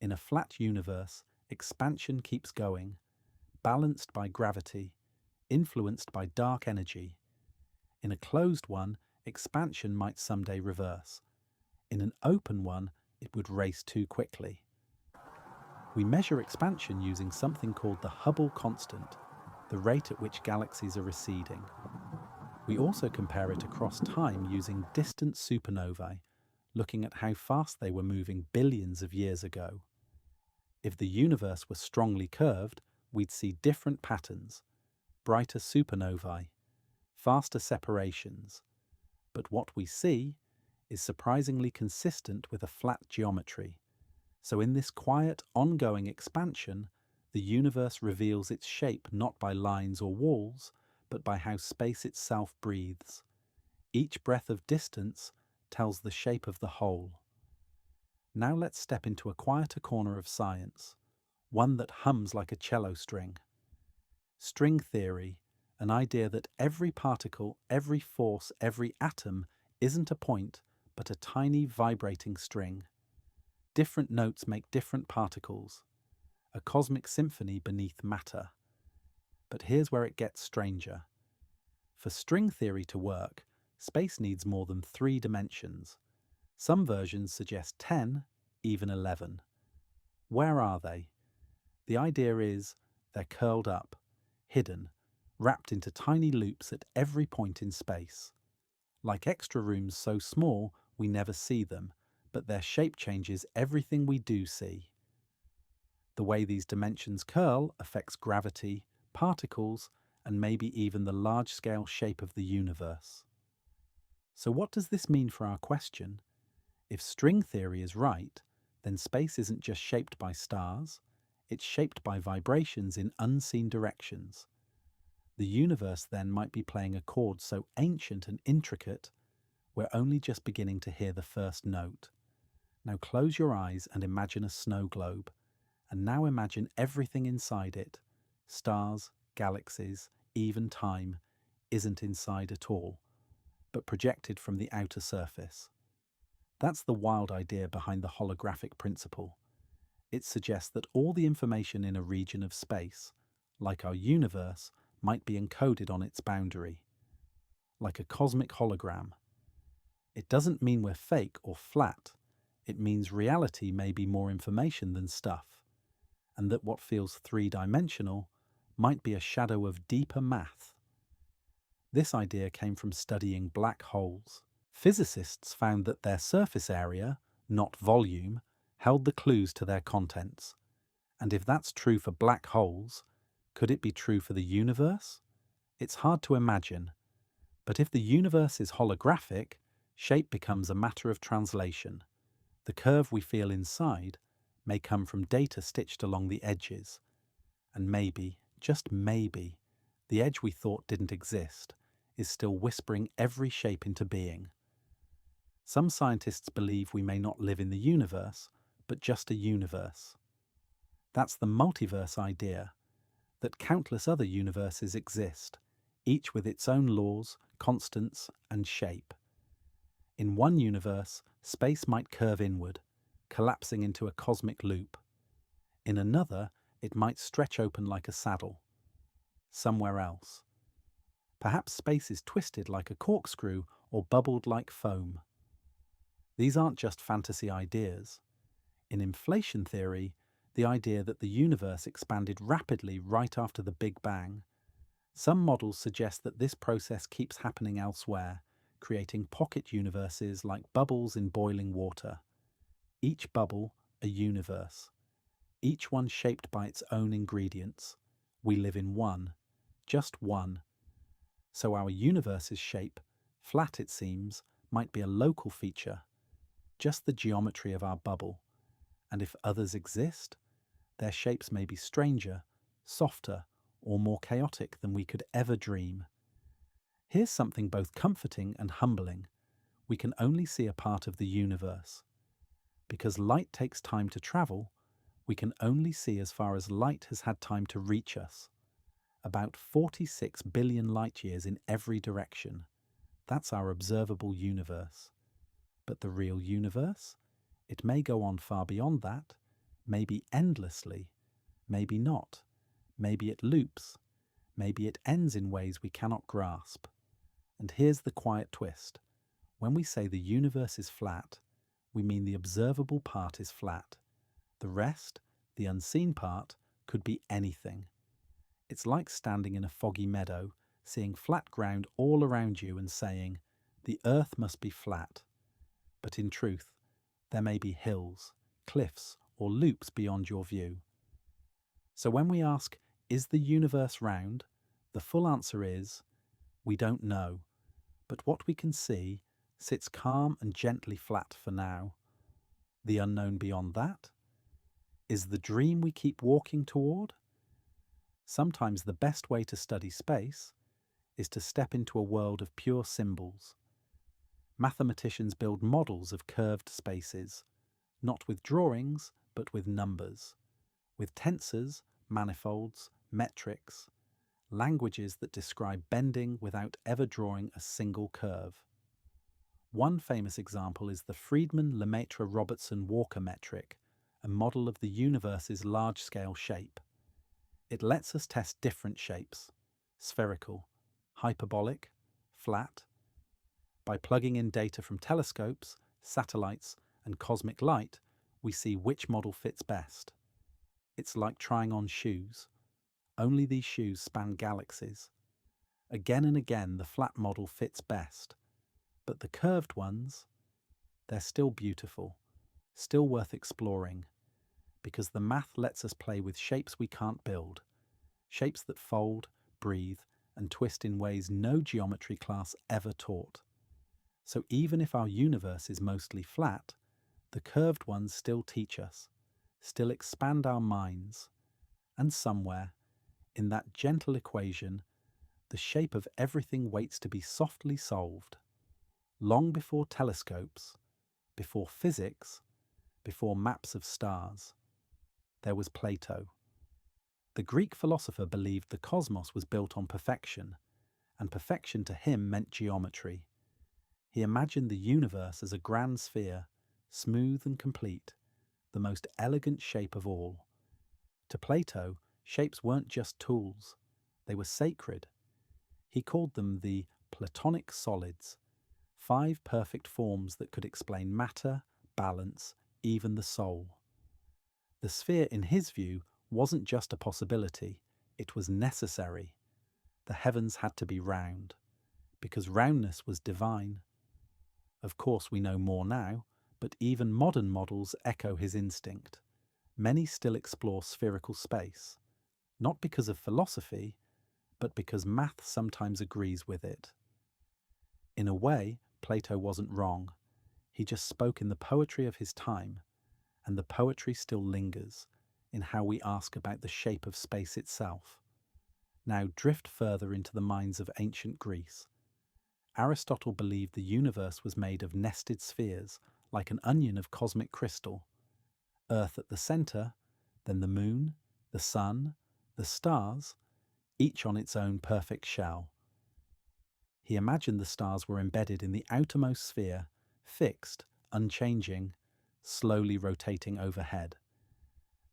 Speaker 1: In a flat universe, expansion keeps going, balanced by gravity, influenced by dark energy. In a closed one, expansion might someday reverse. In an open one, it would race too quickly. We measure expansion using something called the Hubble constant, the rate at which galaxies are receding. We also compare it across time using distant supernovae, looking at how fast they were moving billions of years ago. If the universe were strongly curved, we'd see different patterns, brighter supernovae, faster separations. But what we see is surprisingly consistent with a flat geometry. So in this quiet, ongoing expansion, the universe reveals its shape not by lines or walls, but by how space itself breathes. Each breath of distance tells the shape of the whole. Now let's step into a quieter corner of science, one that hums like a cello string. String theory, an idea that every particle, every force, every atom isn't a point, but a tiny vibrating string. Different notes make different particles, a cosmic symphony beneath matter. But here's where it gets stranger. For string theory to work, space needs more than 3 dimensions. Some versions suggest 10, even 11. Where are they? The idea is they're curled up, hidden, wrapped into tiny loops at every point in space. Like extra rooms so small we never see them, but their shape changes everything we do see. The way these dimensions curl affects gravity, particles, and maybe even the large-scale shape of the universe. So what does this mean for our question? If string theory is right, then space isn't just shaped by stars, it's shaped by vibrations in unseen directions. The universe then might be playing a chord so ancient and intricate, we're only just beginning to hear the first note. Now close your eyes and imagine a snow globe. And now imagine everything inside it. Stars, galaxies, even time, isn't inside at all, but projected from the outer surface. That's the wild idea behind the holographic principle. It suggests that all the information in a region of space, like our universe, might be encoded on its boundary, like a cosmic hologram. It doesn't mean we're fake or flat. It means reality may be more information than stuff, and that what feels 3-dimensional might be a shadow of deeper math. This idea came from studying black holes. Physicists found that their surface area, not volume, held the clues to their contents. And if that's true for black holes, could it be true for the universe? It's hard to imagine. But if the universe is holographic, shape becomes a matter of translation. The curve we feel inside may come from data stitched along the edges. And maybe, just maybe, the edge we thought didn't exist is still whispering every shape into being. Some scientists believe we may not live in the universe, but just a universe. That's the multiverse idea, that countless other universes exist, each with its own laws, constants, and shape. In one universe, space might curve inward, collapsing into a cosmic loop. In another, it might stretch open like a saddle. Somewhere else, perhaps space is twisted like a corkscrew or bubbled like foam. These aren't just fantasy ideas. In inflation theory, the idea that the universe expanded rapidly right after the Big Bang. Some models suggest that this process keeps happening elsewhere, creating pocket universes like bubbles in boiling water. Each bubble, a universe. Each one shaped by its own ingredients. We live in one, just one. So our universe's shape, flat it seems, might be a local feature, just the geometry of our bubble. And if others exist, their shapes may be stranger, softer, or more chaotic than we could ever dream. Here's something both comforting and humbling. We can only see a part of the universe. Because light takes time to travel, we can only see as far as light has had time to reach us. About 46 billion light years in every direction. That's our observable universe. But the real universe? It may go on far beyond that, maybe endlessly, maybe not. Maybe it loops, maybe it ends in ways we cannot grasp. And here's the quiet twist. When we say the universe is flat, we mean the observable part is flat. The rest, the unseen part, could be anything. It's like standing in a foggy meadow, seeing flat ground all around you and saying, the earth must be flat. But in truth, there may be hills, cliffs, or loops beyond your view. So when we ask, is the universe round? The full answer is, we don't know. But what we can see sits calm and gently flat for now. The unknown beyond that is the dream we keep walking toward. Sometimes the best way to study space is to step into a world of pure symbols. Mathematicians build models of curved spaces, not with drawings, but with numbers, with tensors, manifolds, metrics, languages that describe bending without ever drawing a single curve. One famous example is the Friedman-Lemaitre-Robertson-Walker metric, a model of the universe's large-scale shape. It lets us test different shapes: spherical, hyperbolic, flat. By plugging in data from telescopes, satellites, and cosmic light, we see which model fits best. It's like trying on shoes. Only these shoes span galaxies. Again and again, the flat model fits best. But the curved ones, they're still beautiful, still worth exploring, because the math lets us play with shapes we can't build, shapes that fold, breathe, and twist in ways no geometry class ever taught. So even if our universe is mostly flat, the curved ones still teach us, still expand our minds, and somewhere, in that gentle equation, the shape of everything waits to be softly solved. Long before telescopes, before physics, before maps of stars, there was Plato. The Greek philosopher believed the cosmos was built on perfection, and perfection to him meant geometry. He imagined the universe as a grand sphere, smooth and complete, the most elegant shape of all. To Plato, shapes weren't just tools, they were sacred. He called them the Platonic solids, 5 perfect forms that could explain matter, balance, even the soul. The sphere, in his view, wasn't just a possibility, it was necessary. The heavens had to be round, because roundness was divine. Of course, we know more now, but even modern models echo his instinct. Many still explore spherical space, not because of philosophy, but because math sometimes agrees with it. In a way, Plato wasn't wrong. He just spoke in the poetry of his time, and the poetry still lingers in how we ask about the shape of space itself. Now drift further into the minds of ancient Greece. Aristotle believed the universe was made of nested spheres, like an onion of cosmic crystal. Earth at the center, then the moon, the sun, the stars, each on its own perfect shell. He imagined the stars were embedded in the outermost sphere, fixed, unchanging, slowly rotating overhead.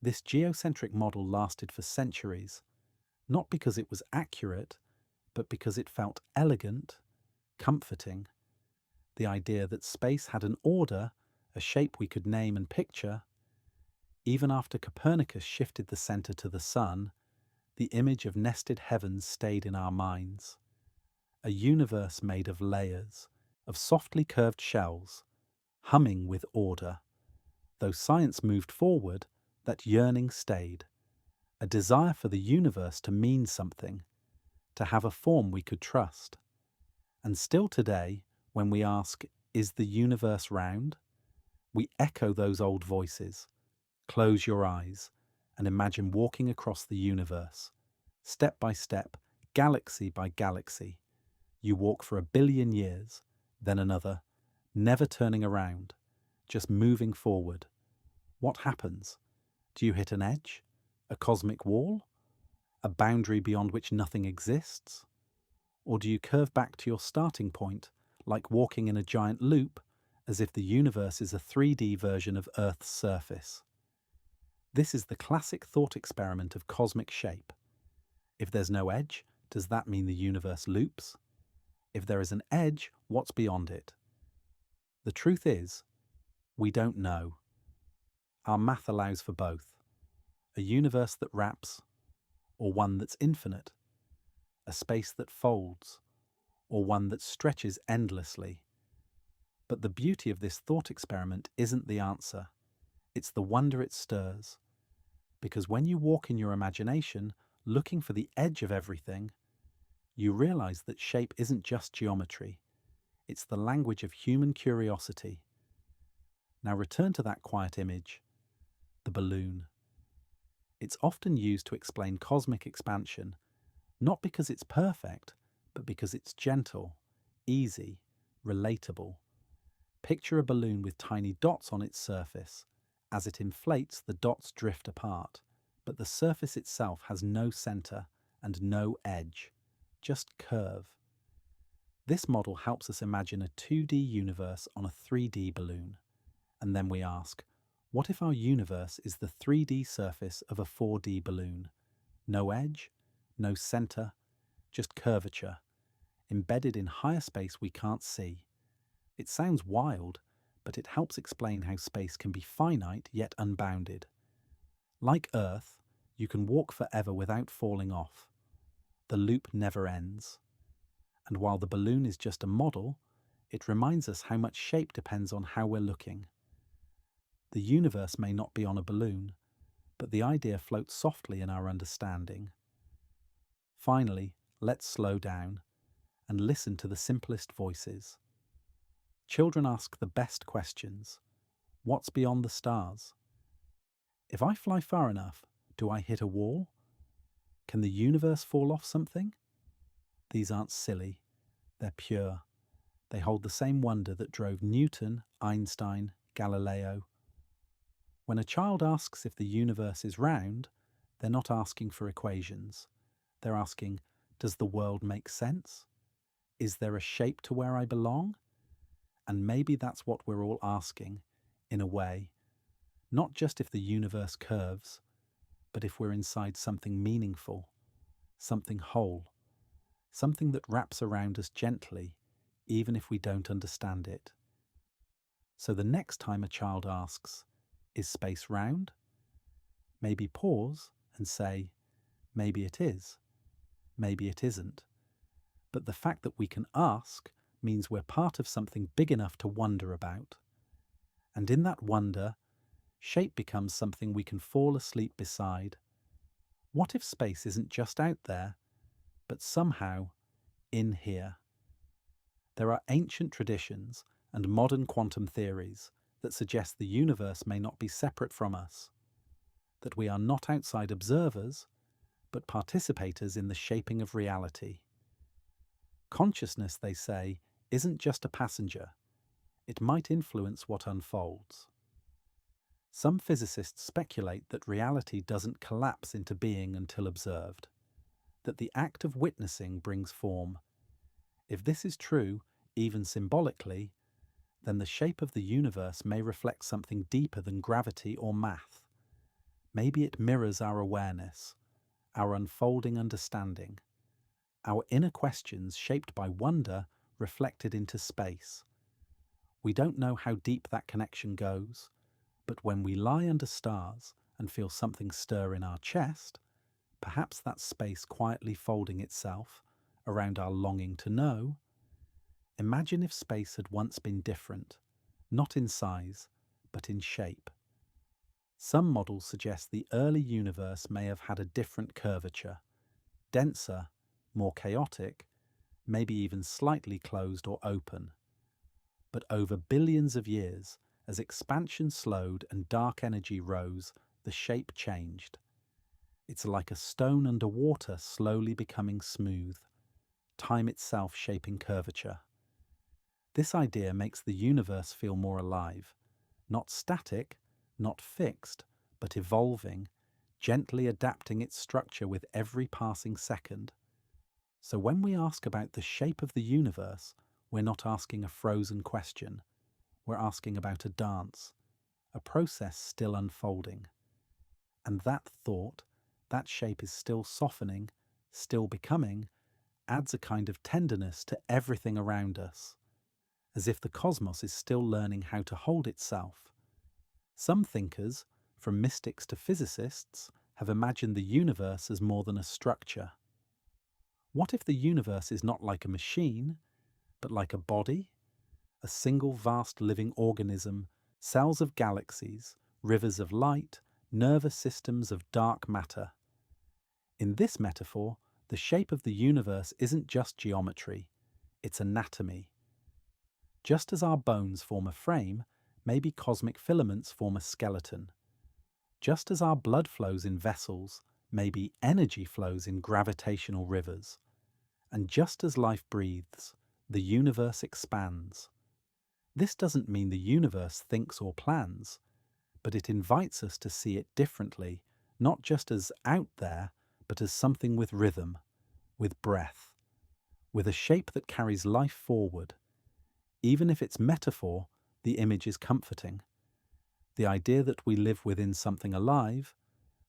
Speaker 1: This geocentric model lasted for centuries, not because it was accurate, but because it felt elegant, comforting. The idea that space had an order, a shape we could name and picture. Even after Copernicus shifted the center to the sun, the image of nested heavens stayed in our minds. A universe made of layers, of softly curved shells, humming with order. Though science moved forward, that yearning stayed. a desire for the universe to mean something, to have a form we could trust. And still today, when we ask, is the universe round? We echo those old voices. Close your eyes and imagine walking across the universe, step by step, galaxy by galaxy. You walk for 1 billion years, then another, never turning around, just moving forward. What happens? Do you hit an edge? A cosmic wall? A boundary beyond which nothing exists? Or do you curve back to your starting point, like walking in a giant loop, as if the universe is a 3D version of Earth's surface? This is the classic thought experiment of cosmic shape. If there's no edge, does that mean the universe loops? If there is an edge, what's beyond it? The truth is, we don't know. Our math allows for both. A universe that wraps, or one that's infinite. A space that folds, or one that stretches endlessly. But the beauty of this thought experiment isn't the answer. It's the wonder it stirs. Because when you walk in your imagination, looking for the edge of everything, you realize that shape isn't just geometry. It's the language of human curiosity. Now return to that quiet image, the balloon. It's often used to explain cosmic expansion, not because it's perfect, but because it's gentle, easy, relatable. Picture a balloon with tiny dots on its surface. As it inflates, the dots drift apart, but the surface itself has no center and no edge, just curve. This model helps us imagine a 2D universe on a 3D balloon. And then we ask, what if our universe is the 3D surface of a 4D balloon? No edge, no center, just curvature, embedded in higher space we can't see. It sounds wild, but it helps explain how space can be finite yet unbounded. Like Earth, you can walk forever without falling off. The loop never ends. And while the balloon is just a model, it reminds us how much shape depends on how we're looking. The universe may not be on a balloon, but the idea floats softly in our understanding. Finally, let's slow down and listen to the simplest voices. Children ask the best questions. What's beyond the stars? If I fly far enough, do I hit a wall? Can the universe fall off something? These aren't silly. They're pure. They hold the same wonder that drove Newton, Einstein, Galileo. When a child asks if the universe is round, they're not asking for equations. They're asking, does the world make sense? Is there a shape to where I belong? And maybe that's what we're all asking, in a way. Not just if the universe curves, but if we're inside something meaningful, something whole, something that wraps around us gently, even if we don't understand it. So the next time a child asks, is space round? Maybe pause and say, maybe it is, maybe it isn't. But the fact that we can ask means we're part of something big enough to wonder about. And in that wonder, shape becomes something we can fall asleep beside. What if space isn't just out there, but somehow in here? There are ancient traditions and modern quantum theories that suggest the universe may not be separate from us, that we are not outside observers, but participators in the shaping of reality. Consciousness, they say, isn't just a passenger. It might influence what unfolds. Some physicists speculate that reality doesn't collapse into being until observed, that the act of witnessing brings form. If this is true, even symbolically, then the shape of the universe may reflect something deeper than gravity or math. Maybe it mirrors our awareness, our unfolding understanding, our inner questions shaped by wonder reflected into space. We don't know how deep that connection goes, but when we lie under stars and feel something stir in our chest, perhaps that's space quietly folding itself around our longing to know. Imagine if space had once been different, not in size, but in shape. Some models suggest the early universe may have had a different curvature, denser, more chaotic, maybe even slightly closed or open. But over billions of years, as expansion slowed and dark energy rose, the shape changed. It's like a stone under water slowly becoming smooth, time itself shaping curvature. This idea makes the universe feel more alive, not static, not fixed, but evolving, gently adapting its structure with every passing second. So when we ask about the shape of the universe, we're not asking a frozen question. We're asking about a dance, a process still unfolding. And that thought, that shape is still softening, still becoming, adds a kind of tenderness to everything around us, as if the cosmos is still learning how to hold itself. Some thinkers, from mystics to physicists, have imagined the universe as more than a structure. What if the universe is not like a machine, but like a body? A single vast living organism, cells of galaxies, rivers of light, nervous systems of dark matter. In this metaphor, the shape of the universe isn't just geometry, it's anatomy. Just as our bones form a frame, maybe cosmic filaments form a skeleton. Just as our blood flows in vessels, maybe energy flows in gravitational rivers. And just as life breathes, the universe expands. This doesn't mean the universe thinks or plans, but it invites us to see it differently, not just as out there, but as something with rhythm, with breath, with a shape that carries life forward. Even if it's metaphor, the image is comforting. The idea that we live within something alive,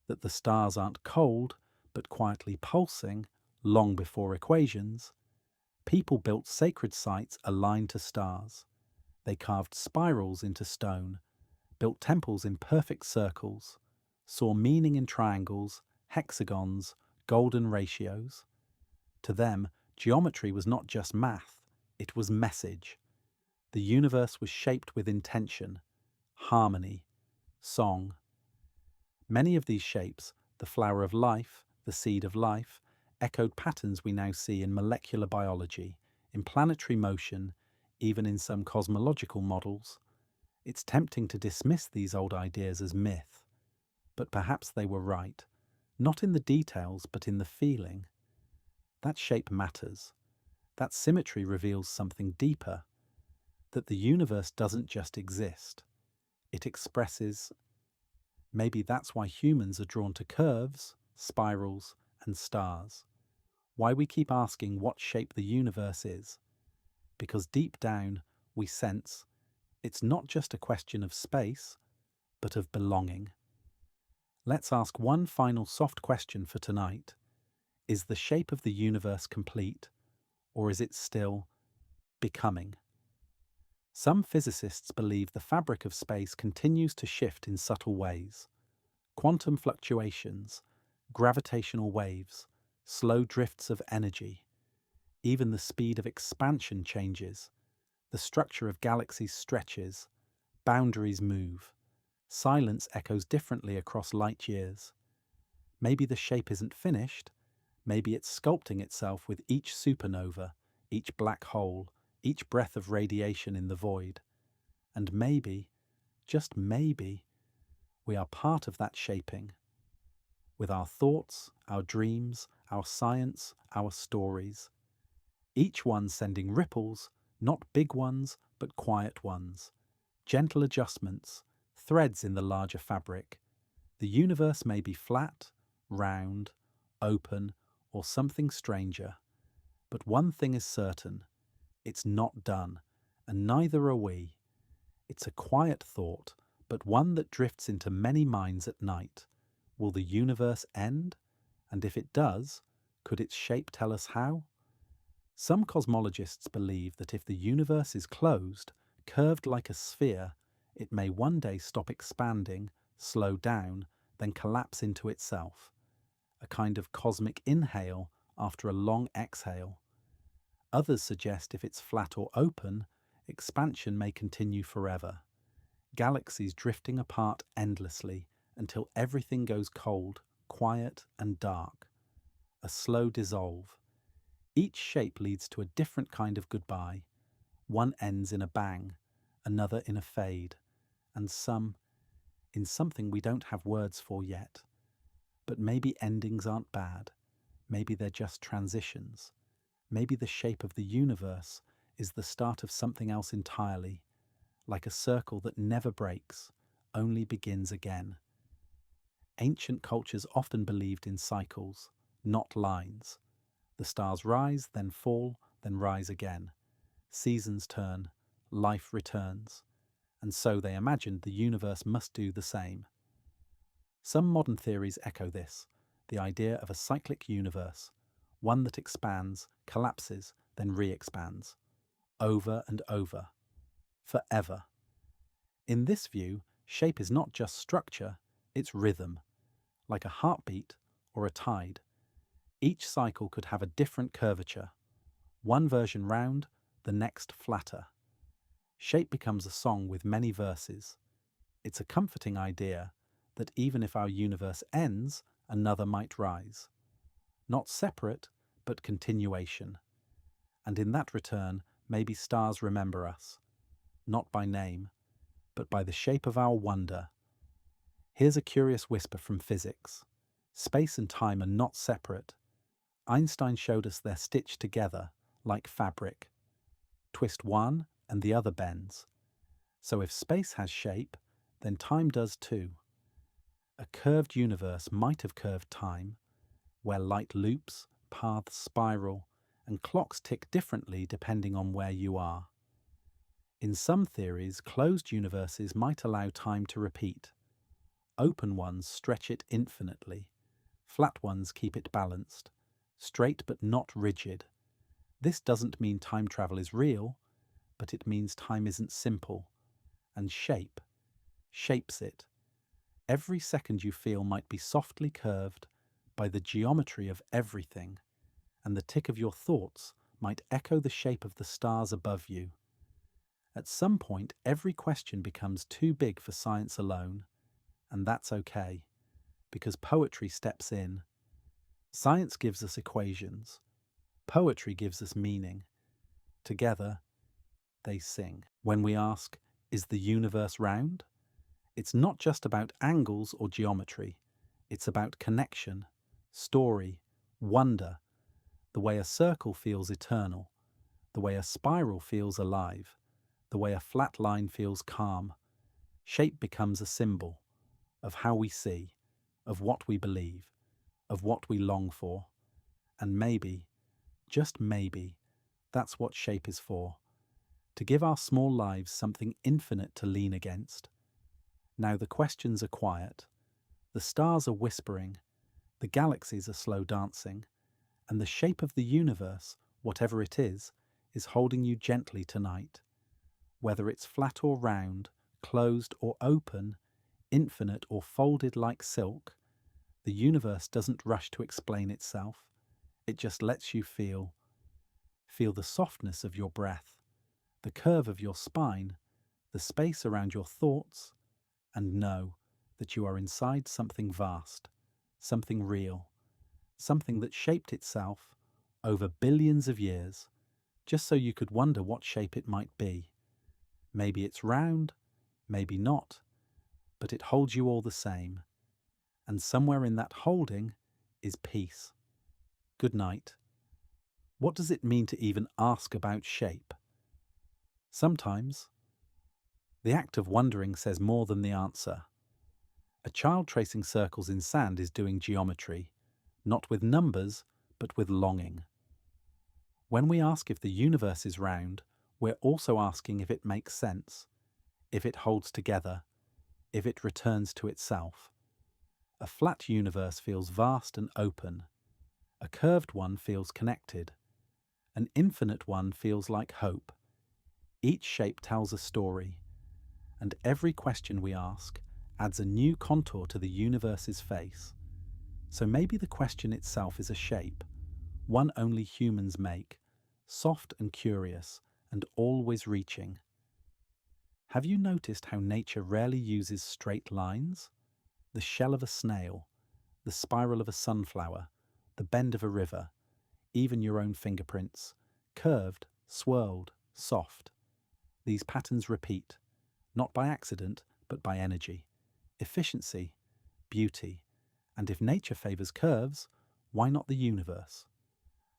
Speaker 1: that the stars aren't cold, but quietly pulsing, long before equations. People built sacred sites aligned to stars. They carved spirals into stone, built temples in perfect circles, saw meaning in triangles, hexagons, golden ratios. To them, geometry was not just math, it was message. The universe was shaped with intention, harmony, song. Many of these shapes, the flower of life, the seed of life, echoed patterns we now see in molecular biology, in planetary motion, even in some cosmological models. It's tempting to dismiss these old ideas as myth, but perhaps they were right, not in the details but in the feeling. That shape matters. That symmetry reveals something deeper, that the universe doesn't just exist. It expresses. Maybe that's why humans are drawn to curves, spirals, and stars. Why we keep asking what shape the universe is. Because deep down, we sense it's not just a question of space, but of belonging. Let's ask one final soft question for tonight. Is the shape of the universe complete, or is it still becoming? Some physicists believe the fabric of space continues to shift in subtle ways. Quantum fluctuations, gravitational waves, slow drifts of energy. Even the speed of expansion changes. The structure of galaxies stretches. Boundaries move. Silence echoes differently across light years. Maybe the shape isn't finished. Maybe it's sculpting itself with each supernova, each black hole, each breath of radiation in the void. And maybe, just maybe, we are part of that shaping. With our thoughts, our dreams, our science, our stories. Each one sending ripples, not big ones, but quiet ones. Gentle adjustments, threads in the larger fabric. The universe may be flat, round, open, or something stranger. But one thing is certain, it's not done, and neither are we. It's a quiet thought, but one that drifts into many minds at night. Will the universe end? And if it does, could its shape tell us how? Some cosmologists believe that if the universe is closed, curved like a sphere, it may one day stop expanding, slow down, then collapse into itself. A kind of cosmic inhale after a long exhale. Others suggest if it's flat or open, expansion may continue forever. Galaxies drifting apart endlessly, until everything goes cold, quiet, and dark, a slow dissolve. Each shape leads to a different kind of goodbye. One ends in a bang, another in a fade, and some in something we don't have words for yet. But maybe endings aren't bad. Maybe they're just transitions. Maybe the shape of the universe is the start of something else entirely, like a circle that never breaks, only begins again. Ancient cultures often believed in cycles, not lines. The stars rise, then fall, then rise again. Seasons turn, life returns. And so they imagined the universe must do the same. Some modern theories echo this, the idea of a cyclic universe, one that expands, collapses, then re-expands, over and over, forever. In this view, shape is not just structure, it's rhythm, like a heartbeat or a tide. Each cycle could have a different curvature, one version round, the next flatter. Shape becomes a song with many verses. It's a comforting idea that even if our universe ends, another might rise. Not separate, but continuation. And in that return, maybe stars remember us, not by name, but by the shape of our wonder. Here's a curious whisper from physics. Space and time are not separate. Einstein showed us they're stitched together, like fabric. Twist one, and the other bends. So if space has shape, then time does too. A curved universe might have curved time, where light loops, paths spiral, and clocks tick differently depending on where you are. In some theories, closed universes might allow time to repeat. Open ones stretch it infinitely. Flat ones keep it balanced, straight but not rigid. This doesn't mean time travel is real, but it means time isn't simple. And shape shapes it. Every second you feel might be softly curved by the geometry of everything, and the tick of your thoughts might echo the shape of the stars above you. At some point, every question becomes too big for science alone, and that's okay, because poetry steps in. Science gives us equations. Poetry gives us meaning. Together, they sing. When we ask, is the universe round? It's not just about angles or geometry. It's about connection, story, wonder, the way a circle feels eternal, the way a spiral feels alive, the way a flat line feels calm. Shape becomes a symbol of how we see, of what we believe, of what we long for. And maybe, just maybe, that's what shape is for, to give our small lives something infinite to lean against. Now the questions are quiet, the stars are whispering, the galaxies are slow dancing, and the shape of the universe, whatever it is holding you gently tonight. Whether it's flat or round, closed or open, infinite or folded like silk, the universe doesn't rush to explain itself. It just lets you feel. Feel the softness of your breath, the curve of your spine, the space around your thoughts, and know that you are inside something vast, something real, something that shaped itself over billions of years, just so you could wonder what shape it might be. Maybe it's round, maybe not, but it holds you all the same. And somewhere in that holding is peace. Good night. What does it mean to even ask about shape? Sometimes, the act of wondering says more than the answer. A child tracing circles in sand is doing geometry, not with numbers, but with longing. When we ask if the universe is round, we're also asking if it makes sense, if it holds together, if it returns to itself. A flat universe feels vast and open. A curved one feels connected. An infinite one feels like hope. Each shape tells a story, and every question we ask adds a new contour to the universe's face. So maybe the question itself is a shape, one only humans make, soft and curious, and always reaching. Have you noticed how nature rarely uses straight lines? The shell of a snail, the spiral of a sunflower, the bend of a river, even your own fingerprints, curved, swirled, soft. These patterns repeat, not by accident, but by energy, efficiency, beauty, and if nature favours curves, why not the universe?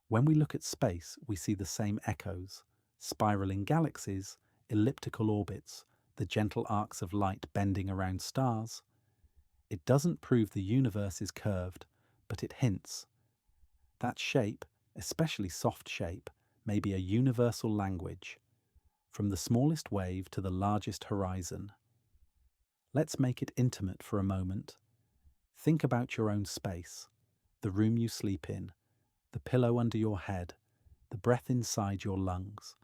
Speaker 1: When we look at space, we see the same echoes, spiralling galaxies, elliptical orbits, the gentle arcs of light bending around stars. It doesn't prove the universe is curved, but it hints. That shape, especially soft shape, may be a universal language, from the smallest wave to the largest horizon. Let's make it intimate for a moment. Think about your own space, the room you sleep in, the pillow under your head, the breath inside your lungs.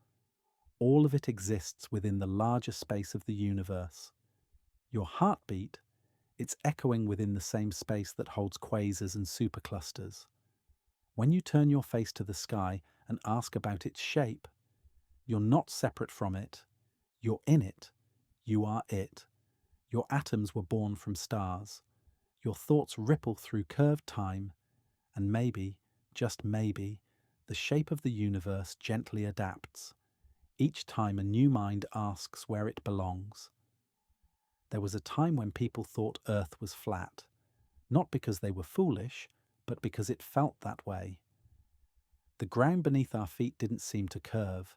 Speaker 1: All of it exists within the larger space of the universe. Your heartbeat, it's echoing within the same space that holds quasars and superclusters. When you turn your face to the sky and ask about its shape, you're not separate from it. You're in it. You are it. Your atoms were born from stars. Your thoughts ripple through curved time, and maybe, just maybe, the shape of the universe gently adapts. Each time a new mind asks where it belongs. There was a time when people thought Earth was flat, not because they were foolish, but because it felt that way. The ground beneath our feet didn't seem to curve,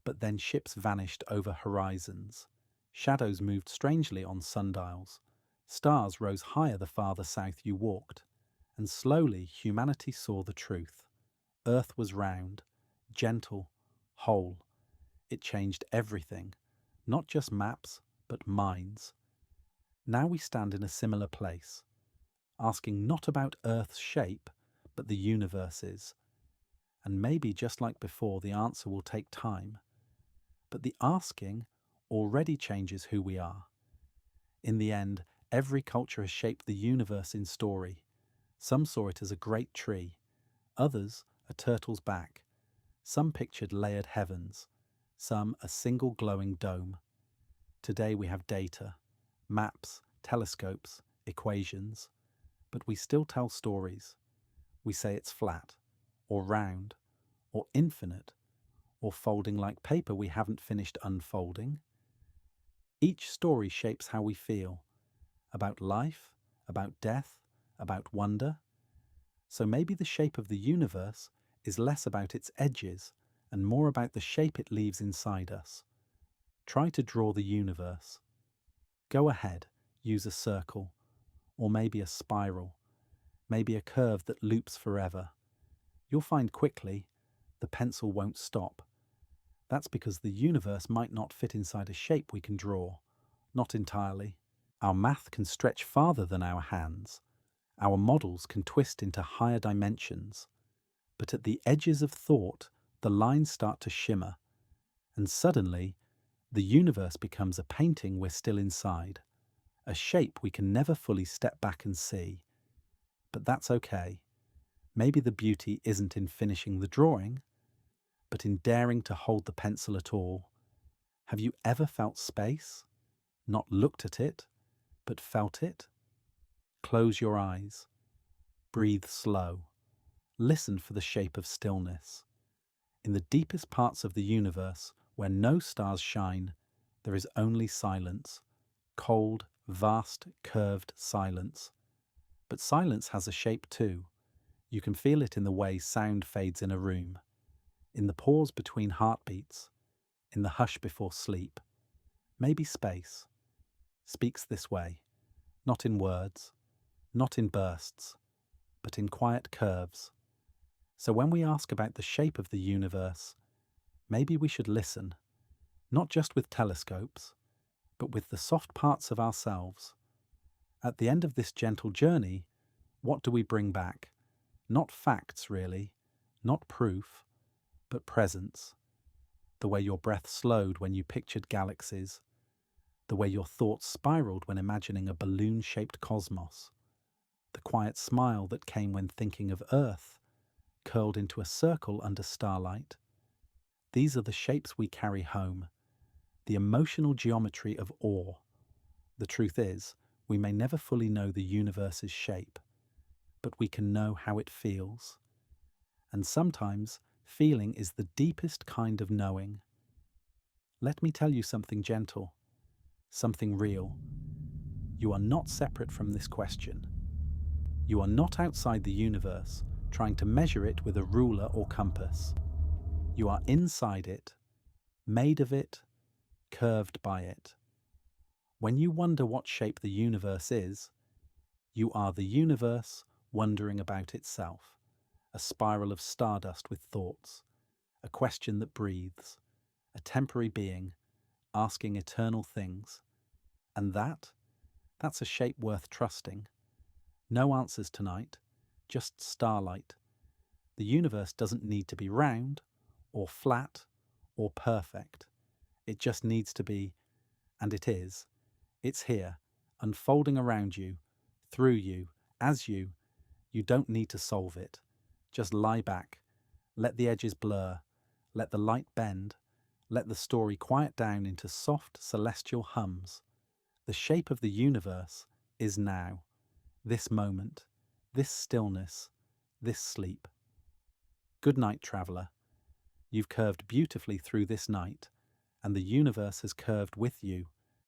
Speaker 1: but then ships vanished over horizons. Shadows moved strangely on sundials. Stars rose higher the farther south you walked, and slowly humanity saw the truth. Earth was round, gentle, whole. It changed everything, not just maps, but minds. Now we stand in a similar place, asking not about Earth's shape, but the universe's. And maybe just like before, the answer will take time. But the asking already changes who we are. In the end, every culture has shaped the universe in story. Some saw it as a great tree, others a turtle's back. Some pictured layered heavens, some a single glowing dome. Today we have data, maps, telescopes, equations, but we still tell stories. We say it's flat, or round, or infinite, or folding like paper we haven't finished unfolding. Each story shapes how we feel, about life, about death, about wonder. So maybe the shape of the universe is less about its edges and more about the shape it leaves inside us. Try to draw the universe. Go ahead, use a circle, or maybe a spiral, maybe a curve that loops forever. You'll find quickly the pencil won't stop. That's because the universe might not fit inside a shape we can draw. Not entirely. Our math can stretch farther than our hands. Our models can twist into higher dimensions. But at the edges of thought, the lines start to shimmer, and suddenly, the universe becomes a painting we're still inside, a shape we can never fully step back and see. But that's okay. Maybe the beauty isn't in finishing the drawing, but in daring to hold the pencil at all. Have you ever felt space? Not looked at it, but felt it? Close your eyes. Breathe slow. Listen for the shape of stillness. In the deepest parts of the universe, where no stars shine, there is only silence. Cold, vast, curved silence. But silence has a shape too. You can feel it in the way sound fades in a room, in the pause between heartbeats, in the hush before sleep. Maybe space speaks this way, not in words, not in bursts, but in quiet curves. So when we ask about the shape of the universe, maybe we should listen, not just with telescopes, but with the soft parts of ourselves. At the end of this gentle journey, what do we bring back? Not facts, really, not proof, but presence. The way your breath slowed when you pictured galaxies, the way your thoughts spiraled when imagining a balloon-shaped cosmos, the quiet smile that came when thinking of Earth, curled into a circle under starlight. These are the shapes we carry home, the emotional geometry of awe. The truth is, We may never fully know the universe's shape, but we can know how it feels. And sometimes, feeling is the deepest kind of knowing. Let me tell you something gentle, something real. You are not separate from this question. You are not outside the universe, trying to measure it with a ruler or compass. You are inside it, made of it, curved by it. When you wonder what shape the universe is, you are the universe wondering about itself, a spiral of stardust with thoughts, a question that breathes, a temporary being asking eternal things. And that's a shape worth trusting. No answers tonight, just starlight. The universe doesn't need to be round, or flat, or perfect. It just needs to be, and it is. It's here, unfolding around you, through you, as you. You don't need to solve it. Just lie back, let the edges blur, let the light bend, let the story quiet down into soft celestial hums. The shape of the universe is now, this moment, this stillness, this sleep. Good night, traveller. You've curved beautifully through this night, and the universe has curved with you.